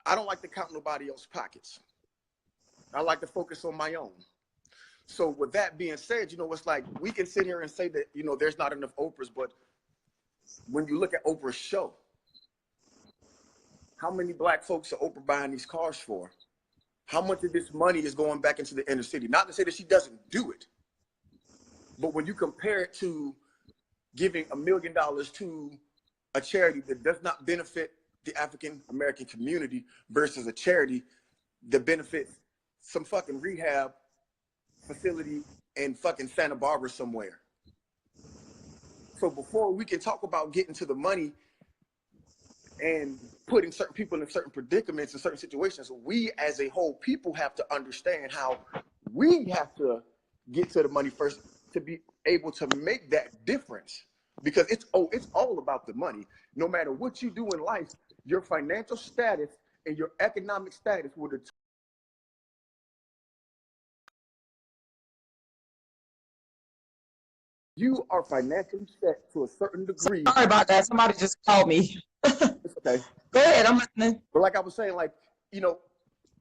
S6: I don't like to count nobody else's pockets. I like to focus on my own. So with that being said, you know, it's like we can sit here and say that, you know, there's not enough Oprahs, but when you look at Oprah's show, how many Black folks are Oprah buying these cars for? How much of this money is going back into the inner city? Not to say that she doesn't do it, but when you compare it to giving $1 million to a charity that does not benefit the African American community versus a charity that benefits some fucking rehab facility in fucking Santa Barbara somewhere. So before we can talk about getting to the money and putting certain people in certain predicaments in certain situations, we as a whole people have to understand how we have to get to the money first to be able to make that difference. Because it's all about the money. No matter what you do in life, your financial status and your economic status will determine. You are financially set to a certain degree.
S3: Sorry about that. Somebody just called me.
S6: It's okay.
S3: Go ahead, I'm listening.
S6: But like I was saying, like, you know,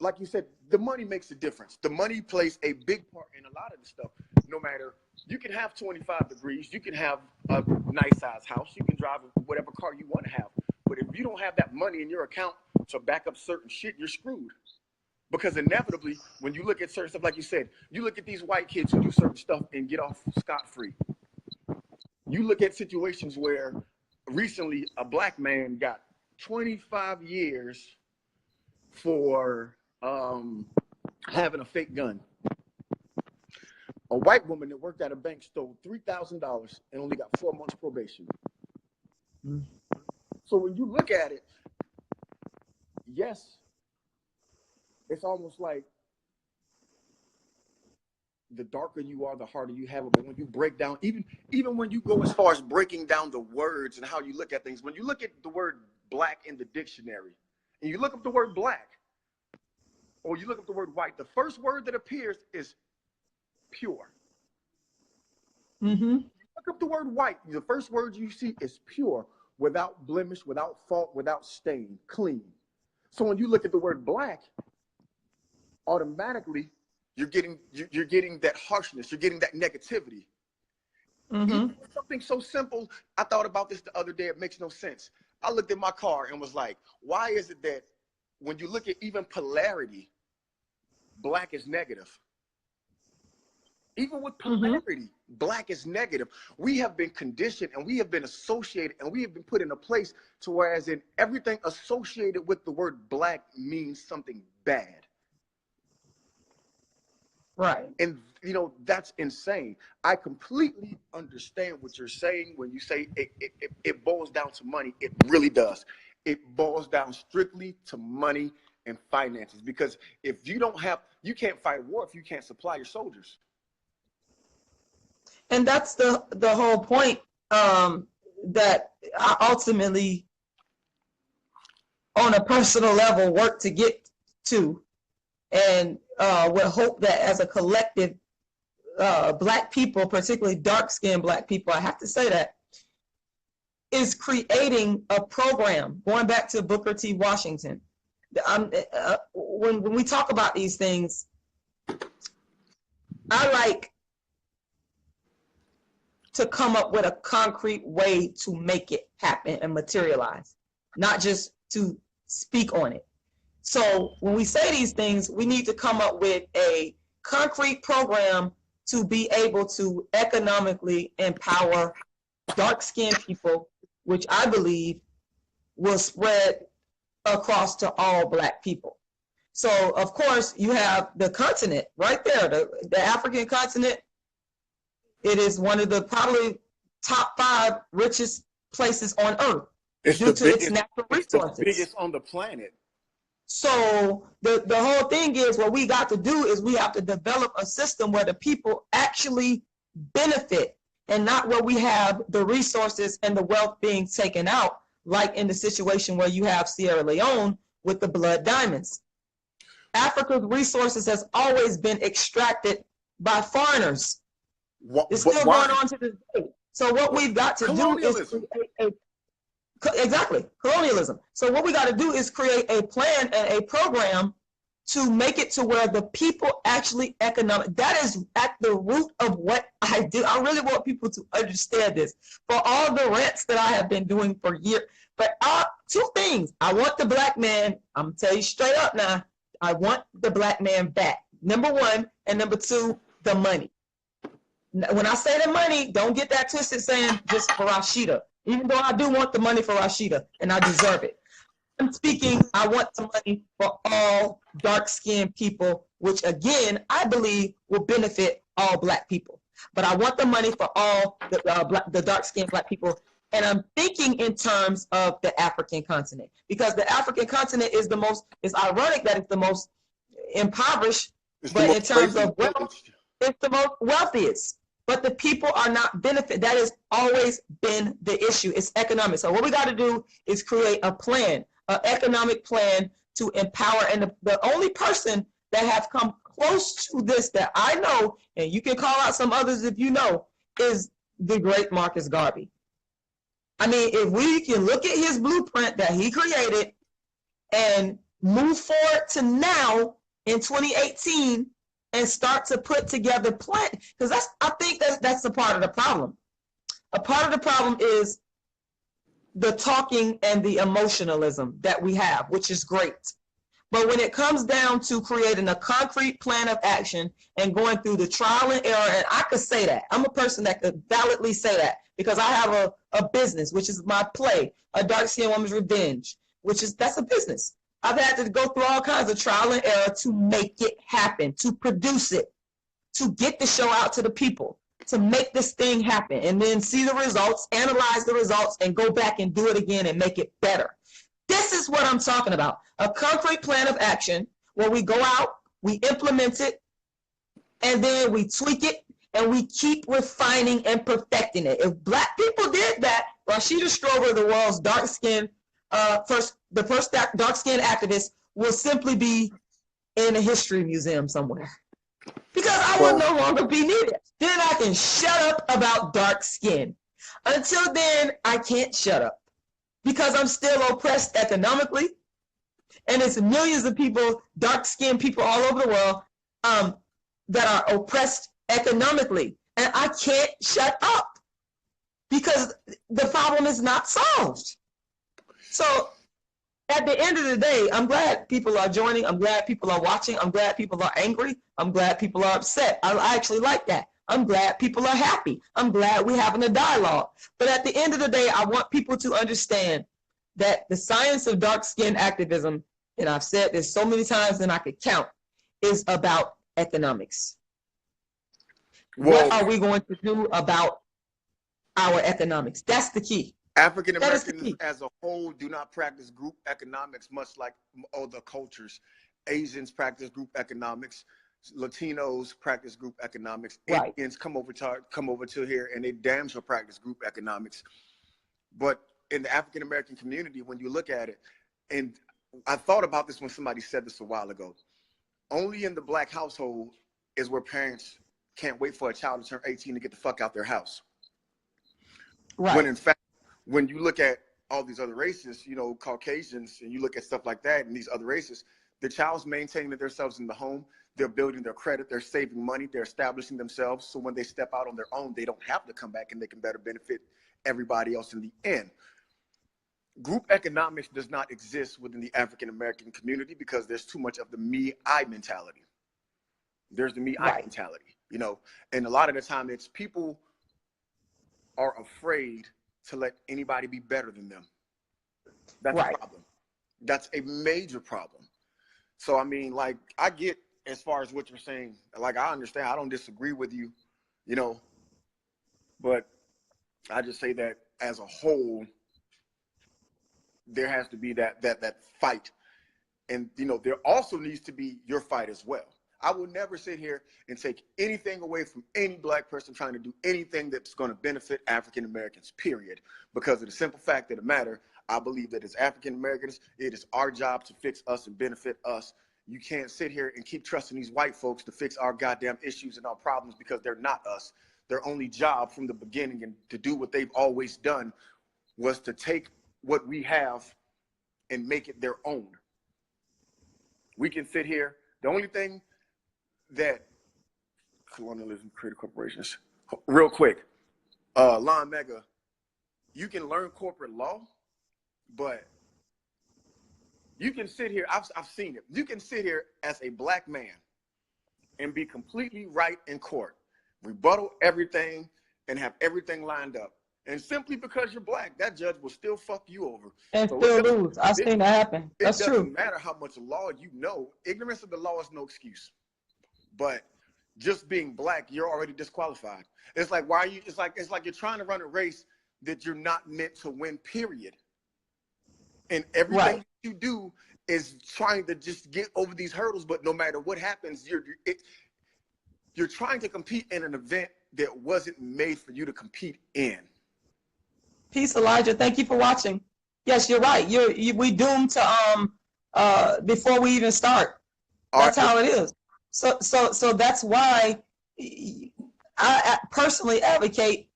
S6: like you said, the money makes a difference. The money plays a big part in a lot of the stuff. No matter, you can have 25 degrees, you can have a nice size house, you can drive whatever car you want to have. But if you don't have that money in your account to back up certain shit, you're screwed. Because inevitably, when you look at certain stuff, like you said, you look at these white kids who do certain stuff and get off scot-free. You look at situations where recently a Black man got 25 years for having a fake gun. A white woman that worked at a bank stole $3,000 and only got 4 months probation. So when you look at it, yes, it's almost like the darker you are, the harder you have it. But when you break down, even when you go as far as breaking down the words and how you look at things, when you look at the word black in the dictionary, and you look up the word black, or you look up the word white, the first word that appears is pure.
S3: Mm-hmm.
S6: Look up the word white. The first word you see is pure, without blemish, without fault, without stain, clean. So when you look at the word black, automatically you're getting that harshness, you're getting that negativity.
S3: Mm-hmm.
S6: Something so simple. I thought about this the other day. It makes no sense. I looked at my car and was like, why is it that when you look at even polarity, black is negative? Even with polarity, black is negative. We have been conditioned and we have been associated and we have been put in a place to whereas in everything associated with the word black means something bad.
S3: Right.
S6: And, you know, that's insane. I completely understand what you're saying when you say it boils down to money. It really does. It boils down strictly to money and finances. Because if you don't have, you can't fight a war if you can't supply your soldiers.
S3: And that's the whole point that I ultimately, on a personal level, work to get to. And would hope that as a collective, black people, particularly dark-skinned black people, I have to say that, is creating a program, going back to Booker T. Washington. When we talk about these things, I like to come up with a concrete way to make it happen and materialize, not just to speak on it. So when we say these things, we need to come up with a concrete program to be able to economically empower dark-skinned people, which I believe will spread across to all black people. So of course you have the continent right there, the African continent. It is one of the probably top 5 richest places on earth due to its natural resources.
S6: It's the biggest on the planet.
S3: So the whole thing is, what we got to do is we have to develop a system where the people actually benefit and not where we have the resources and the wealth being taken out, like in the situation where you have Sierra Leone with the blood diamonds. Africa's resources has always been extracted by foreigners. It's still going on to this day. So what we've got to do is create exactly, colonialism. So what we got to do is create a plan and a program to make it to where the people actually that is at the root of what I do. I really want people to understand this. For all the rants that I have been doing for years, but 2 things. I want the black man, I'm gonna tell you straight up now, I want the black man back. Number 1, and number 2, the money. When I say the money, don't get that twisted saying just for Rashida. Even though I do want the money for Rashida, and I deserve it. I'm speaking, I want the money for all dark-skinned people, which again, I believe will benefit all black people. But I want the money for all the dark-skinned black people. And I'm thinking in terms of the African continent, because the African continent is it's ironic that it's the most impoverished, but in terms of wealth, it's the most wealthiest. But the people are not benefit. That has always been the issue. It's economic. So what we got to do is create a plan, an economic plan to empower. And the only person that have come close to this that I know, and you can call out some others if you know, is the great Marcus Garvey. I mean, if we can look at his blueprint that he created and move forward to now in 2018, and start to put together plan, because I think that's a part of the problem. A part of the problem is the talking and the emotionalism that we have, which is great. But when it comes down to creating a concrete plan of action and going through the trial and error, and I could say that, I'm a person that could validly say that, because I have a business, which is my play, A Dark-Skinned Woman's Revenge, that's a business. I've had to go through all kinds of trial and error to make it happen, to produce it, to get the show out to the people, to make this thing happen, and then see the results, analyze the results, and go back and do it again and make it better. This is what I'm talking about. A concrete plan of action where we go out, we implement it, and then we tweak it, and we keep refining and perfecting it. If Black people did that, Rashida Strober, the world's dark-skinned, the first dark-skinned activist, will simply be in a history museum somewhere. Because I will no longer be needed. Then I can shut up about dark skin. Until then, I can't shut up. Because I'm still oppressed economically. And it's millions of people, dark-skinned people all over the world, that are oppressed economically. And I can't shut up. Because the problem is not solved. So at the end of the day, I'm glad people are joining. I'm glad people are watching. I'm glad people are angry. I'm glad people are upset. I actually like that. I'm glad people are happy. I'm glad we're having a dialogue. But at the end of the day, I want people to understand that the science of dark skin activism, and I've said this so many times than I could count, is about economics. What are we going to do about our economics? That's the key.
S6: African Americans as a whole do not practice group economics, much like other cultures. Asians practice group economics. Latinos practice group economics.
S3: Right.
S6: Indians come over to here and they damn sure practice group economics. But in the African American community, when you look at it, and I thought about this when somebody said this a while ago, only in the Black household is where parents can't wait for a child to turn 18 to get the fuck out their house.
S3: Right.
S6: When in fact, when you look at all these other races, you know, Caucasians, and you look at stuff like that and these other races, the child's maintaining themselves in the home, they're building their credit, they're saving money, they're establishing themselves. So when they step out on their own, they don't have to come back and they can better benefit everybody else in the end. Group economics does not exist within the African American community because there's too much of the me-I mentality. There's the me-I mentality, you know, and a lot of the time it's people are afraid to let anybody be better than them. That's a problem. That's a major problem. So, I mean, like, I get as far as what you're saying, like, I understand, I don't disagree with you, you know, but I just say that as a whole, there has to be that fight. And, you know, there also needs to be your fight as well. I will never sit here and take anything away from any Black person trying to do anything that's going to benefit African Americans, period. Because of the simple fact of the matter, I believe that as African Americans, it is our job to fix us and benefit us. You can't sit here and keep trusting these white folks to fix our goddamn issues and our problems because they're not us. Their only job from the beginning and to do what they've always done was to take what we have and make it their own. We can sit here. The only thing that colonialism created corporations, real quick, Lon Mega, you can learn corporate law, but you can sit here, I've seen it, you can sit here as a Black man and be completely right in court, rebuttal everything and have everything lined up. And simply because you're Black, that judge will still fuck you over.
S3: And so still lose. I've seen that happen. That's true. It doesn't
S6: matter how much law you know. Ignorance of the law is no excuse. But just being Black, you're already disqualified. It's like, why are you, it's like you're trying to run a race that you're not meant to win, period. And everything you do is trying to just get over these hurdles, but no matter what happens, you're trying to compete in an event that wasn't made for you to compete in.
S3: Peace, Elijah. Thank you for watching. Yes, you're right. We doomed to before we even start. That's how it is. So that's why I personally advocate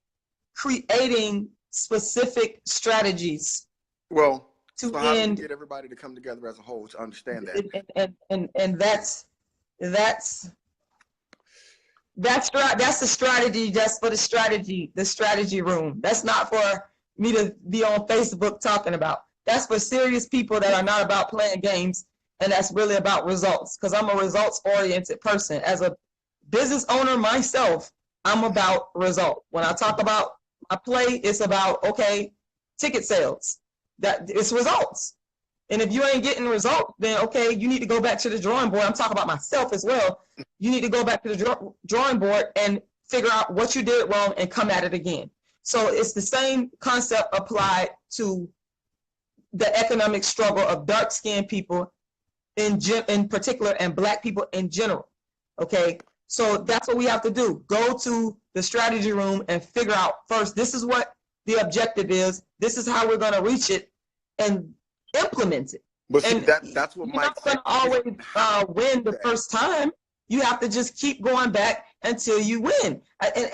S3: creating specific strategies.
S6: Well, so how do you get everybody to come together as a whole to understand that?
S3: And that's the strategy. That's for the strategy room. That's not for me to be on Facebook talking about. That's for serious people that are not about playing games, and that's really about results, because I'm a results-oriented person. As a business owner myself, I'm about results. When I talk about my play, it's about, okay, ticket sales. That it's results. And if you ain't getting results, then okay, you need to go back to the drawing board. I'm talking about myself as well. You need to go back to the drawing board and figure out what you did wrong and come at it again. So it's the same concept applied to the economic struggle of dark-skinned people in particular and Black people in general. Okay, so that's what we have to do. Go to the strategy room and figure out first, this is what the objective is. This is how we're going to reach it and implement it.
S6: But see,
S3: and
S6: that's what
S3: you're
S6: Mike
S3: not going to always win the first time. You have to just keep going back until you win.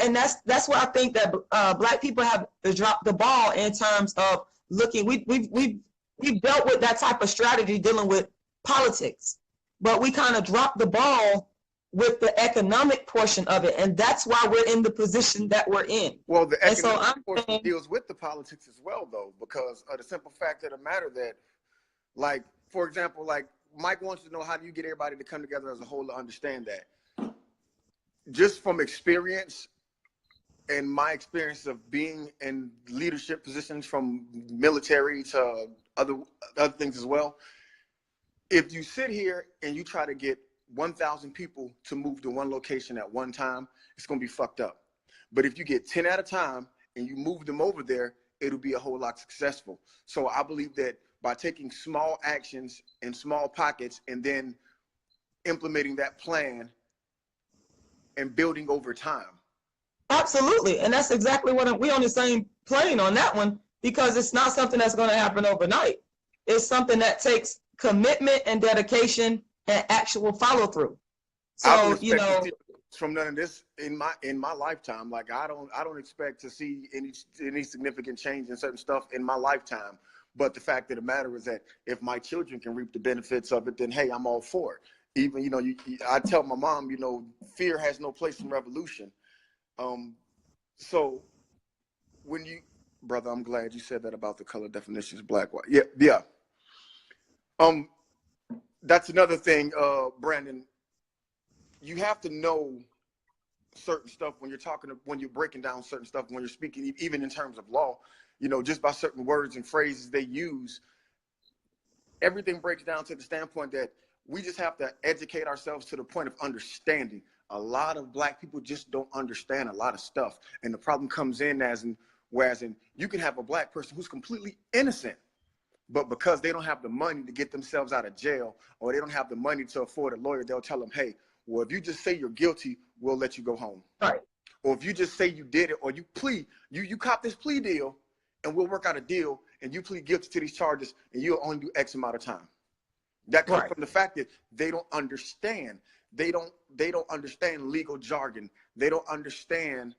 S3: And that's why I think that Black people have dropped the ball in terms of looking. We've dealt with that type of strategy dealing with politics, but we kind of dropped the ball with the economic portion of it, and that's why we're in the position that we're in.
S6: Well, the economic
S3: so
S6: portion deals with the politics as well, though, because of the simple fact of the matter that, like, for example, like Mike wants to know, how do you get everybody to come together as a whole to understand that? Just from experience, and my experience of being in leadership positions from military to other things as well, if you sit here and you try to get 1,000 people to move to one location at one time, it's going to be fucked up. But if you get 10 at a time and you move them over there, it'll be a whole lot successful. So I believe that by taking small actions in small pockets and then implementing that plan and building over time.
S3: Absolutely. And that's exactly what we're on the same plane on that one, because it's not something that's going to happen overnight. It's something that takes commitment and dedication and actual follow through. So, you know,
S6: from none of this in my lifetime, like I don't expect to see any significant change in certain stuff in my lifetime. But the fact of the matter is that if my children can reap the benefits of it, then hey, I'm all for it. Even, you know, I tell my mom, you know, fear has no place in revolution. So when you, brother, I'm glad you said that about the color definitions, black, white. Yeah. That's another thing, Brandon. You have to know certain stuff when you're breaking down certain stuff, when you're speaking, even in terms of law, you know, just by certain words and phrases they use, everything breaks down to the standpoint that we just have to educate ourselves to the point of understanding. A lot of Black people just don't understand a lot of stuff. And the problem comes in whereas you can have a Black person who's completely innocent, but because they don't have the money to get themselves out of jail, or they don't have the money to afford a lawyer, they'll tell them, hey, well, if you just say you're guilty, we'll let you go home.
S3: Right.
S6: Or if you just say you did it, or you cop this plea deal, and we'll work out a deal, and you plead guilty to these charges, and you'll only do X amount of time. That comes from the fact that they don't understand. They don't understand legal jargon. They don't understand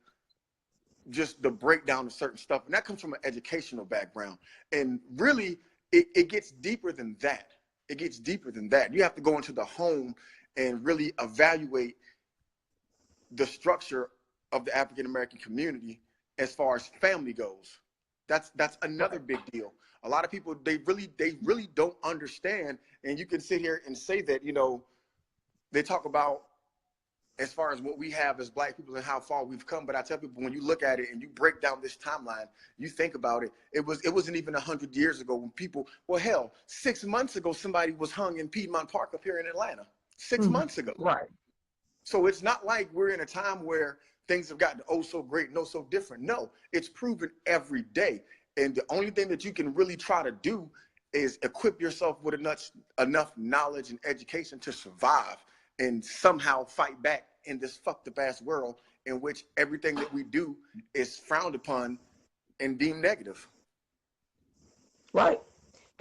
S6: just the breakdown of certain stuff. And that comes from an educational background. And really, it gets deeper than that. It gets deeper than that. You have to go into the home and really evaluate the structure of the African-American community as far as family goes. That's another big deal. A lot of people, they really don't understand. And you can sit here and say that, you know, they talk about as far as what we have as Black people and how far we've come. But I tell people, when you look at it and you break down this timeline, you think about it, it wasn't even 100 years ago when people, well, hell, 6 months ago, somebody was hung in Piedmont Park up here in Atlanta. 6 months ago.
S3: Right.
S6: So it's not like we're in a time where things have gotten oh so great and oh so different. No, it's proven every day. And the only thing that you can really try to do is equip yourself with enough knowledge and education to survive and somehow fight back in this fucked up ass world in which everything that we do is frowned upon and deemed negative.
S3: Right.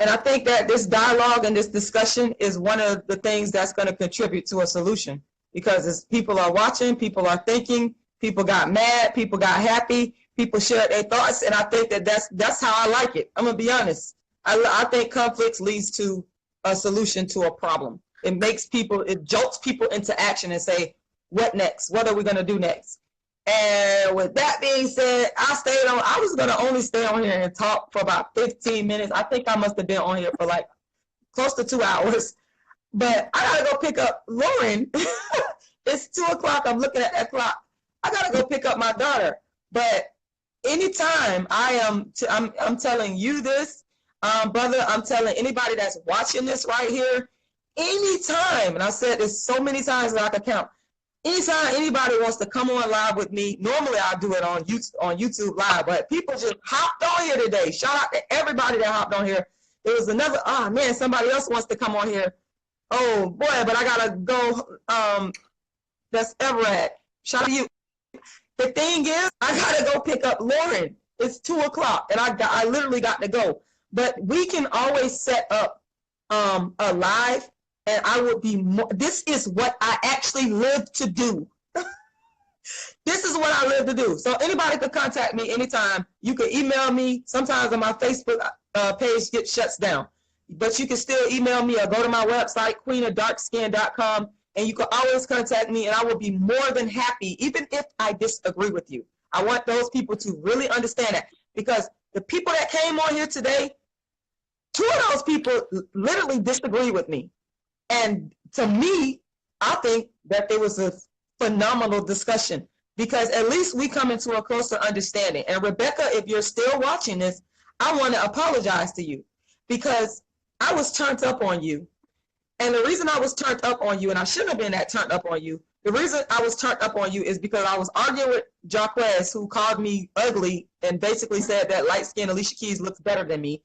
S3: And I think that this dialogue and this discussion is one of the things that's going to contribute to a solution, because as people are watching, people are thinking, people got mad, people got happy, people shared their thoughts. And I think that that's how I like it. I'm going to be honest. I think conflicts leads to a solution to a problem. It jolts people into action and say, what next? What are we going to do next? And with that being said, I was going to only stay on here and talk for about 15 minutes. I think I must have been on here for like close to 2 hours. But I got to go pick up Lauren. It's 2 o'clock. I'm looking at that clock. I got to go pick up my daughter. But anytime I'm telling you this, brother, I'm telling anybody that's watching this right here, anytime, and I've said this so many times that I can count, anytime anybody wants to come on live with me, normally I do it on YouTube live, but people just hopped on here today. Shout out to everybody that hopped on here. There was another, somebody else wants to come on here. Oh boy, but I gotta go. That's Everett. Shout out to you. The thing is, I gotta go pick up Lauren. It's 2:00, and I literally got to go. But we can always set up a live, and I would be more. This is what I actually live to do. This is what I live to do. So anybody could contact me anytime. You can email me. Sometimes on my Facebook page gets shuts down, but you can still email me or go to my website, queenofdarkskin.com, and you can always contact me, and I will be more than happy, even if I disagree with you. I want those people to really understand that, because the people that came on here today, 2 of those people literally disagree with me. And to me, I think that there was a phenomenal discussion, because at least we come into a closer understanding. And Rebecca, if you're still watching this, I want to apologize to you, because I was turned up on you. And the reason I was turned up on you, and I shouldn't have been that turned up on you, the reason I was turned up on you is because I was arguing with Jaquez, who called me ugly and basically said that light-skinned Alicia Keys looks better than me.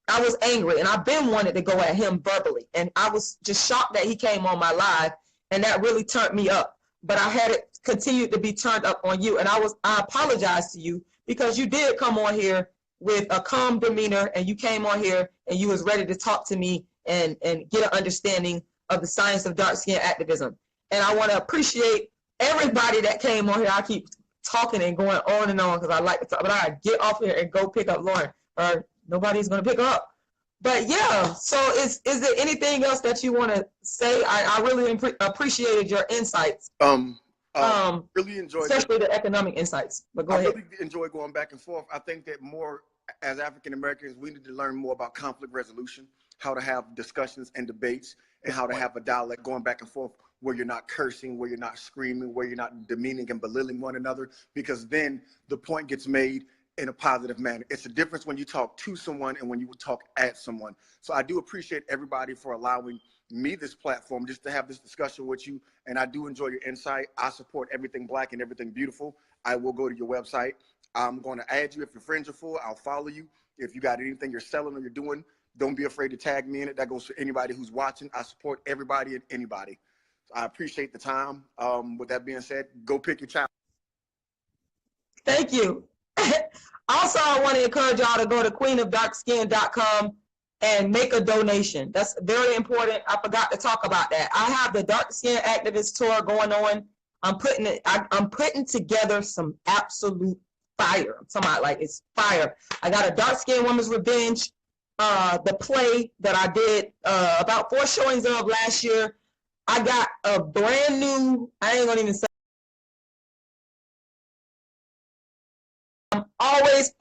S3: I was angry, and I've been wanted to go at him verbally. And I was just shocked that he came on my live, and that really turned me up. But I had it continued to be turned up on you, and I apologize to you, because you did come on here with a calm demeanor, and you came on here and you was ready to talk to me and get an understanding of the science of dark skin activism. And I want to appreciate everybody that came on here. I keep talking and going on and on because I like to talk, but I get off here and go pick up Lauren, or nobody's going to pick her up. But yeah, so is there anything else that you want to say? I really appreciated your insights.
S6: Really enjoyed,
S3: especially the economic insights. But go ahead.
S6: I really enjoy going back and forth. I think that more as African Americans, we need to learn more about conflict resolution, how to have discussions and debates, and how to have a dialogue going back and forth where you're not cursing, where you're not screaming, where you're not demeaning and belittling one another, because then the point gets made in a positive manner. It's a difference when you talk to someone and when you talk at someone. So I do appreciate everybody for allowing me this platform just to have this discussion with you. And I do enjoy your insight. I support everything Black and everything beautiful. I will go to your website. I'm going to add you. If your friends are full, I'll follow you. If you got anything you're selling or you're doing, don't be afraid to tag me in it. That goes for anybody who's watching. I support everybody and anybody. So I appreciate the time. With that being said, go pick your child.
S3: Thank you. Also, I want to encourage y'all to go to queenofdarkskin.com and make a donation. That's very important. I forgot to talk about that. I have the Dark Skin Activist Tour going on. I'm putting together some absolute fire. I'm talking about, like, it's fire. I got a Dark Skin Woman's Revenge, the play that I did about 4 showings of last year. I got a brand new, I ain't gonna even say, I'm always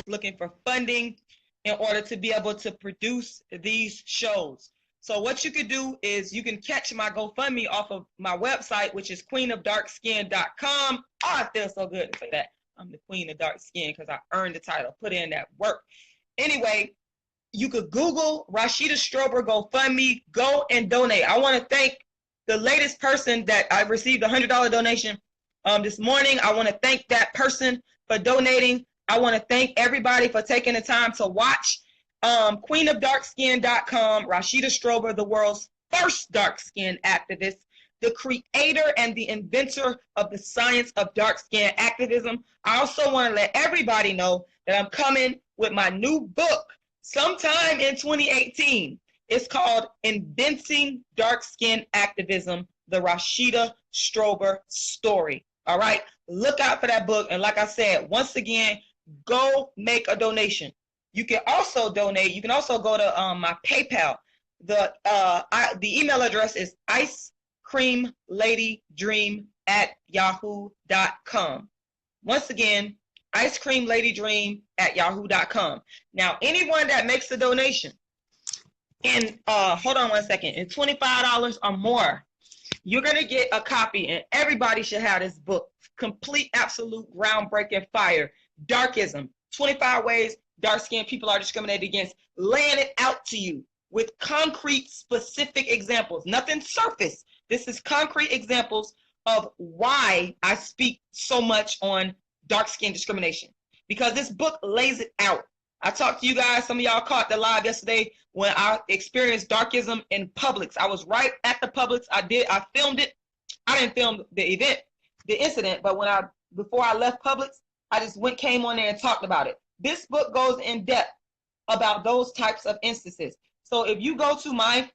S3: looking for funding in order to be able to produce these shows. So what you could do is you can catch my GoFundMe off of my website, which is queenofdarkskin.com. Oh, I feel so good to say that. I'm the queen of dark skin because I earned the title, put in that work. Anyway, you could Google Rashida Strober GoFundMe, go and donate. I want to thank the latest person that I received a $100 donation this morning. I want to thank that person for donating. I want to thank everybody for taking the time to watch. Queenofdarkskin.com, Rashida Strober, the world's first dark skin activist, the creator and the inventor of the science of dark skin activism. I also want to let everybody know that I'm coming with my new book sometime in 2018. It's called Inventing Dark Skin Activism, the Rashida Strober Story. All right, look out for that book. And like I said, once again, go make a donation. You can also donate. You can also go to my PayPal. The email address is icecreamladydream@yahoo.com. Once again, icecreamladydream@yahoo.com. Now, anyone that makes a donation in hold on one second, in $25 or more, you're gonna get a copy, and everybody should have this book. Complete, absolute, groundbreaking fire. Darkism, 25 ways dark-skinned people are discriminated against, laying it out to you with concrete, specific examples. Nothing surface. This is concrete examples of why I speak so much on dark-skin discrimination, because this book lays it out.
S1: I talked to you guys. Some of y'all caught the live yesterday when I experienced darkism in Publix. I was right at the Publix. I filmed it. I didn't film the incident, but before I left Publix, I just came on there and talked about it. This book goes in depth about those types of instances. So if you go to my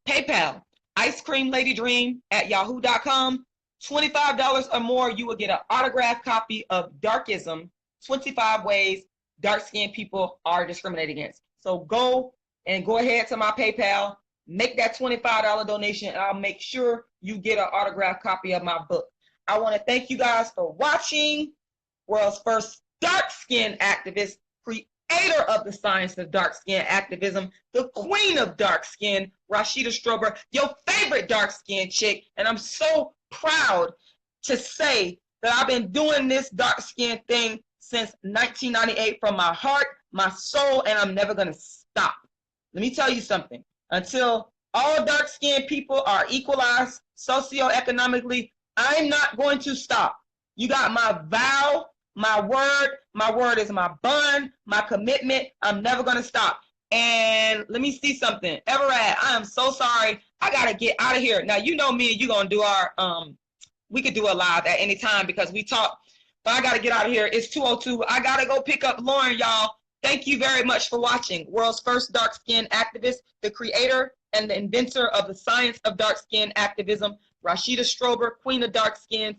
S1: PayPal, icecreamladydream@yahoo.com, $25 or more, you will get an autographed copy of Darkism, 25 Ways Dark-Skinned People Are Discriminated Against. So go ahead to my PayPal, make that $25 donation, and I'll make sure you get an autographed copy of my book. I want to thank you guys for watching. World's first dark-skinned activist, creator of the science of dark-skinned activism, the queen of dark-skin, Marie Strober, your favorite dark-skinned chick. And I'm so proud to say that I've been doing this dark-skinned thing since 1998 from my heart, my soul, and I'm never going to stop. Let me tell you something. Until all dark-skinned people are equalized socioeconomically, I'm not going to stop. You got my vow, my word. My word is my bond, my commitment. I'm never going to stop. And let me see something. Everett, I am so sorry. I got to get out of here. Now, you know me and you're going to do our, we could do a live at any time because we talk, but I got to get out of here. It's 2:02. I got to go pick up Lauren, y'all. Thank you very much for watching. World's first dark-skinned activist, the creator and the inventor of the science of dark-skinned activism, Marie Strober, queen of dark-skin.